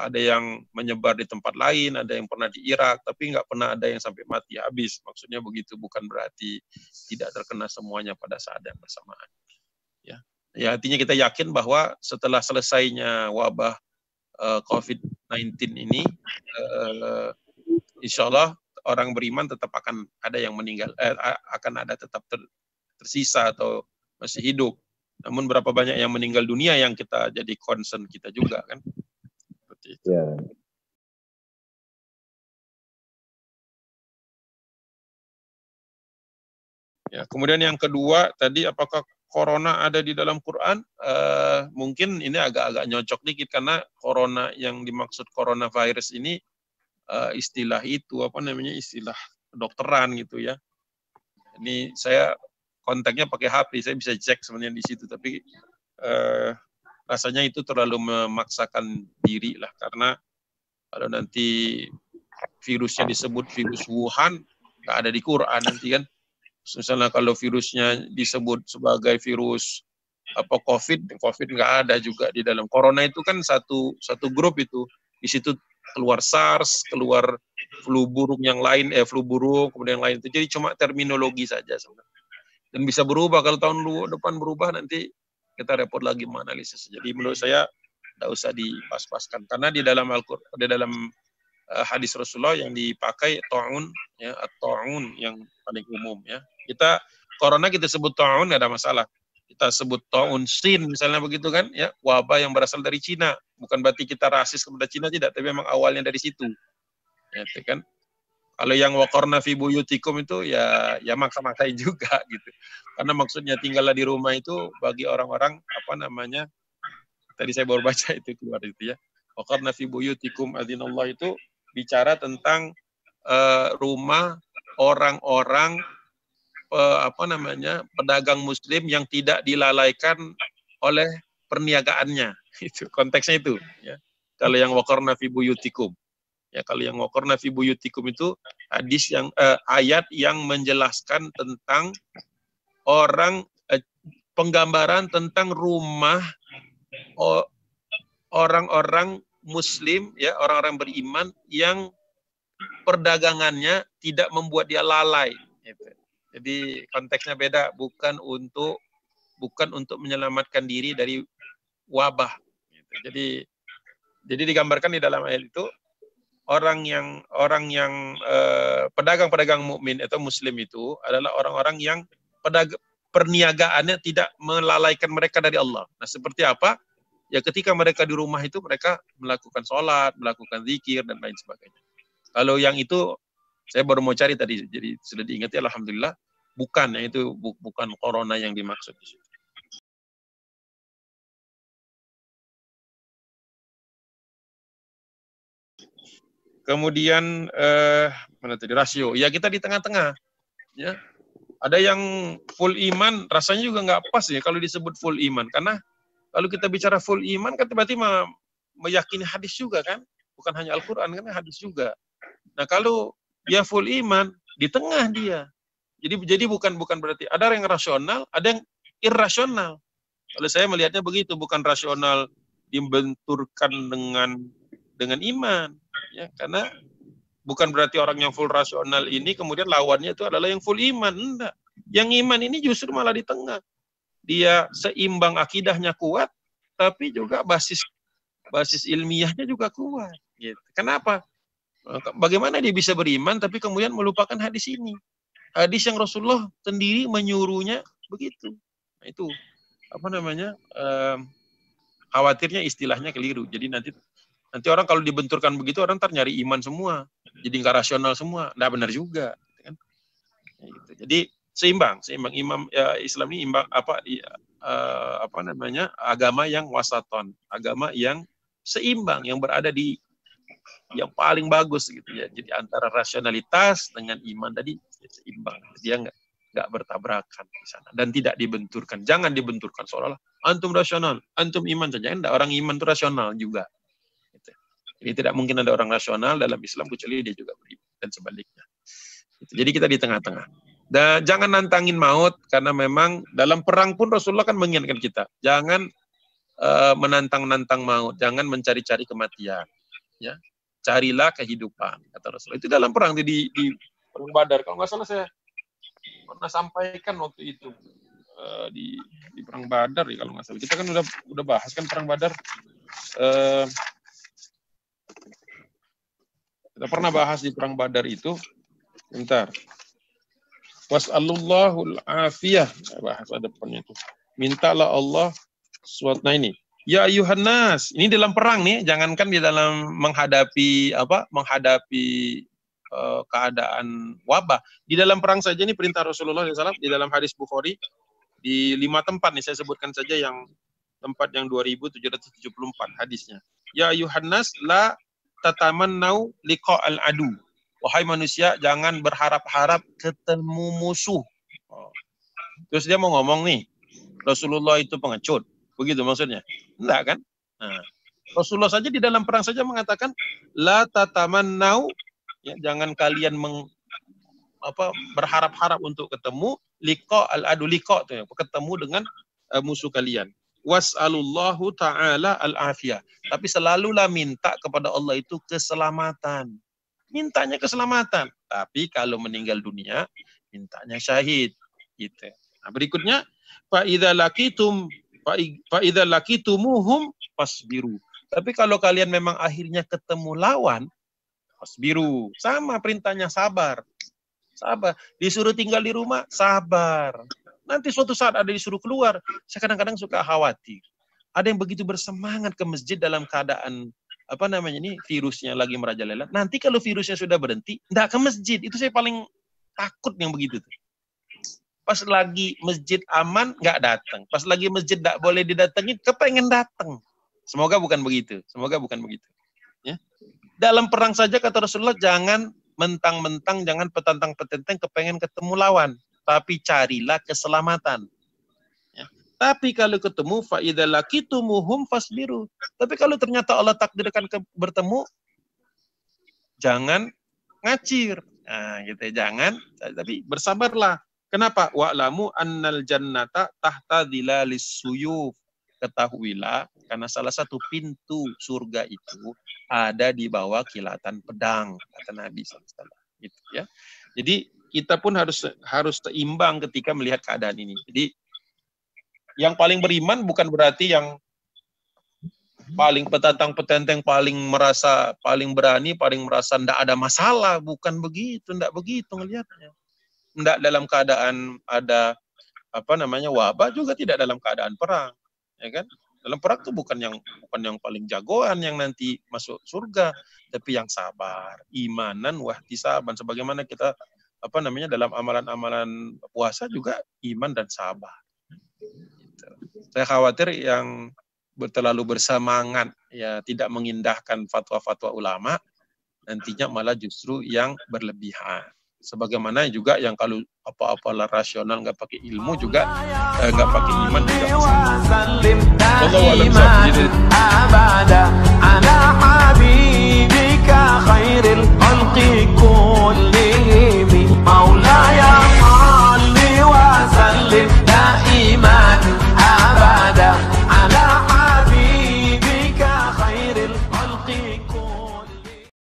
ada yang menyebar di tempat lain, ada yang pernah di Irak, tapi nggak pernah ada yang sampai mati habis. Maksudnya begitu, bukan berarti tidak terkena semuanya pada saat yang bersamaan. Ya, artinya kita yakin bahwa setelah selesainya wabah COVID-19 ini, insya Allah orang beriman tetap akan ada yang meninggal, akan ada tetap tersisa atau masih hidup. Namun berapa banyak yang meninggal dunia yang kita jadi concern kita juga kan. Seperti itu. Ya, kemudian yang kedua tadi, apakah corona ada di dalam Quran? Mungkin ini agak-agak nyocok dikit karena corona yang dimaksud coronavirus ini istilah itu istilah kedokteran gitu ya. Ini saya kontaknya pakai HP, saya bisa cek sebenarnya di situ, tapi rasanya itu terlalu memaksakan diri lah, karena kalau nanti virusnya disebut virus Wuhan, nggak ada di Quran nanti kan. Misalnya kalau virusnya disebut sebagai virus COVID nggak ada juga di dalam. Corona itu kan satu grup itu. Di situ keluar SARS, keluar flu burung yang lain, flu burung, kemudian yang lain itu. Jadi cuma terminologi saja sebenarnya. Dan bisa berubah, kalau tahun depan berubah nanti kita repot lagi menganalisis. Jadi menurut saya tidak usah dipas-paskan, karena di dalam Al-Qur'an, di dalam hadis Rasulullah yang dipakai ta'un, ya, at-ta'un yang paling umum ya. Corona kita sebut ta'un nggak ada masalah. Kita sebut ta'un sin misalnya begitu kan ya, wabah yang berasal dari Cina. Bukan berarti kita rasis kepada Cina, tidak, tapi memang awalnya dari situ. Ya, itu kan. Kalau yang waqarna fi buyutikum itu ya maksa-maksain juga gitu. Karena maksudnya tinggallah di rumah itu bagi orang-orang tadi saya baru baca itu keluar itu ya. Waqarna fi buyutikum adzinallah itu bicara tentang rumah orang-orang pedagang muslim yang tidak dilalaikan oleh perniagaannya. Itu konteksnya itu ya. Kalau yang waqarna fi buyutikum. Ya, kalau yang waqarna fi buyutikum itu hadis ayat yang menjelaskan tentang orang penggambaran tentang rumah orang-orang Muslim, ya, orang-orang beriman yang perdagangannya tidak membuat dia lalai. Gitu. Jadi konteksnya beda, bukan untuk menyelamatkan diri dari wabah. Gitu. Jadi digambarkan di dalam ayat itu orang yang pedagang-pedagang mukmin atau Muslim itu adalah orang-orang yang perniagaannya tidak melalaikan mereka dari Allah. Nah, seperti apa? Ya ketika mereka di rumah itu mereka melakukan sholat, melakukan zikir dan lain sebagainya. Kalau yang itu saya baru mau cari tadi, jadi sudah diingati alhamdulillah, bukan, ya itu bukan corona yang dimaksud di situ. Kemudian mana tadi rasio? Ya kita di tengah-tengah. Ya, ada yang full iman, rasanya juga nggak pas ya kalau disebut full iman, karena kalau kita bicara full iman kan berarti meyakini hadis juga kan, bukan hanya Al-Quran kan, hadis juga. Nah kalau dia full iman, di tengah dia. Jadi bukan berarti ada yang rasional, ada yang irrasional. Kalau saya melihatnya begitu, bukan rasional dibenturkan dengan iman, ya, karena bukan berarti orang yang full rasional ini kemudian lawannya itu adalah yang full iman, enggak. Yang iman ini justru malah di tengah. Dia seimbang, akidahnya kuat, tapi juga basis ilmiahnya juga kuat. Gitu. Kenapa? Bagaimana dia bisa beriman tapi kemudian melupakan hadis ini? Hadis yang Rasulullah sendiri menyuruhnya begitu. Nah, itu apa namanya? Khawatirnya istilahnya keliru. Jadi nanti orang kalau dibenturkan begitu orang ntar nyari iman semua, jadi nggak rasional semua. Nggak benar juga. Kan? Gitu. Jadi seimbang imam ya, Islam ini imbang agama yang wasaton, agama yang seimbang, yang berada di yang paling bagus gitu ya. Jadi antara rasionalitas dengan iman tadi seimbang, dia nggak bertabrakan di sana dan tidak dibenturkan. Jangan dibenturkan seolah-olah antum rasional, antum iman saja. Enggak, orang iman itu rasional juga. Gitu. Jadi tidak mungkin ada orang rasional dalam Islam kecuali dia juga beriman dan sebaliknya. Gitu. Jadi kita di tengah-tengah. Dan jangan nantangin maut, karena memang dalam perang pun Rasulullah kan mengingatkan kita, jangan menantang-nantang maut, jangan mencari-cari kematian, ya, carilah kehidupan, kata Rasulullah. Itu dalam perang di perang Badar, kalau nggak salah saya pernah sampaikan waktu itu di perang Badar, ya kalau nggak salah. Kita kan udah bahas kan perang Badar. Kita pernah bahas di perang Badar itu. Bentar. Was'alullahul afiyah, bahasa depannya itu. Mintalah Allah suatu. Nah ini, ya ayuhan nas, ini dalam perang nih, jangankan di dalam menghadapi keadaan wabah. Di dalam perang saja ini perintah Rasulullah SAW di dalam hadis Bukhari di 5 tempat nih, saya sebutkan saja yang tempat yang 2774 hadisnya. Ya ayuhan nas la tatamannau liqa'al adu. Wahai manusia, jangan berharap-harap ketemu musuh. Terus dia mau ngomong nih, Rasulullah itu pengecut. Begitu maksudnya? Enggak kan? Nah, Rasulullah saja di dalam perang saja mengatakan, la tatamannau, ya, jangan kalian berharap-harap untuk ketemu, liqa al-adu, liqa, ya, ketemu dengan musuh kalian. Was'alullahu ta'ala al-afiyah. Tapi selalulah minta kepada Allah itu keselamatan. Mintanya keselamatan. Tapi kalau meninggal dunia, mintanya syahid. Gitu. Nah, berikutnya, fa'idza lakitumuhum fasbiru. Tapi kalau kalian memang akhirnya ketemu lawan, fasbiru. Sama perintahnya, sabar. Sabar. Disuruh tinggal di rumah, sabar. Nanti suatu saat ada disuruh keluar, saya kadang-kadang suka khawatir. Ada yang begitu bersemangat ke masjid dalam keadaan virusnya lagi merajalela. Nanti kalau virusnya sudah berhenti, enggak ke masjid. Itu saya paling takut yang begitu tuh. Pas lagi masjid aman, enggak datang. Pas lagi masjid enggak boleh didatengin, kepengen datang. Semoga bukan begitu. Ya. Dalam perang saja kata Rasulullah, jangan mentang-mentang, jangan petantang-petenteng kepengen ketemu lawan, tapi carilah keselamatan. Tapi kalau ketemu, fa'idza lakitumuhum fasbiru. Tapi kalau ternyata Allah takdirkan bertemu, jangan ngacir. Nah, gitu ya, jangan, tapi bersabarlah. Kenapa? Wa'lamu annal jannata tahta dhilalis suyuf. Ketahuilah, karena salah satu pintu surga itu ada di bawah kilatan pedang, kata Nabi SAW. Gitu ya. Jadi kita pun harus seimbang ketika melihat keadaan ini. Jadi yang paling beriman bukan berarti yang paling petantang-petenteng, paling merasa paling berani, paling merasa tidak ada masalah. Bukan begitu, tidak begitu ngelihatnya. Tidak dalam keadaan ada wabah, juga tidak dalam keadaan perang, ya kan? Dalam perang itu bukan yang paling jagoan yang nanti masuk surga, tapi yang sabar, imanan wahtisaban, sebagaimana kita dalam amalan-amalan puasa juga iman dan sabar. Gitu. Saya khawatir yang terlalu bersemangat, ya tidak mengindahkan fatwa-fatwa ulama, nantinya malah justru yang berlebihan. Sebagaimana juga yang kalau apa-apalah rasional nggak pakai ilmu juga nggak pakai iman juga. Allah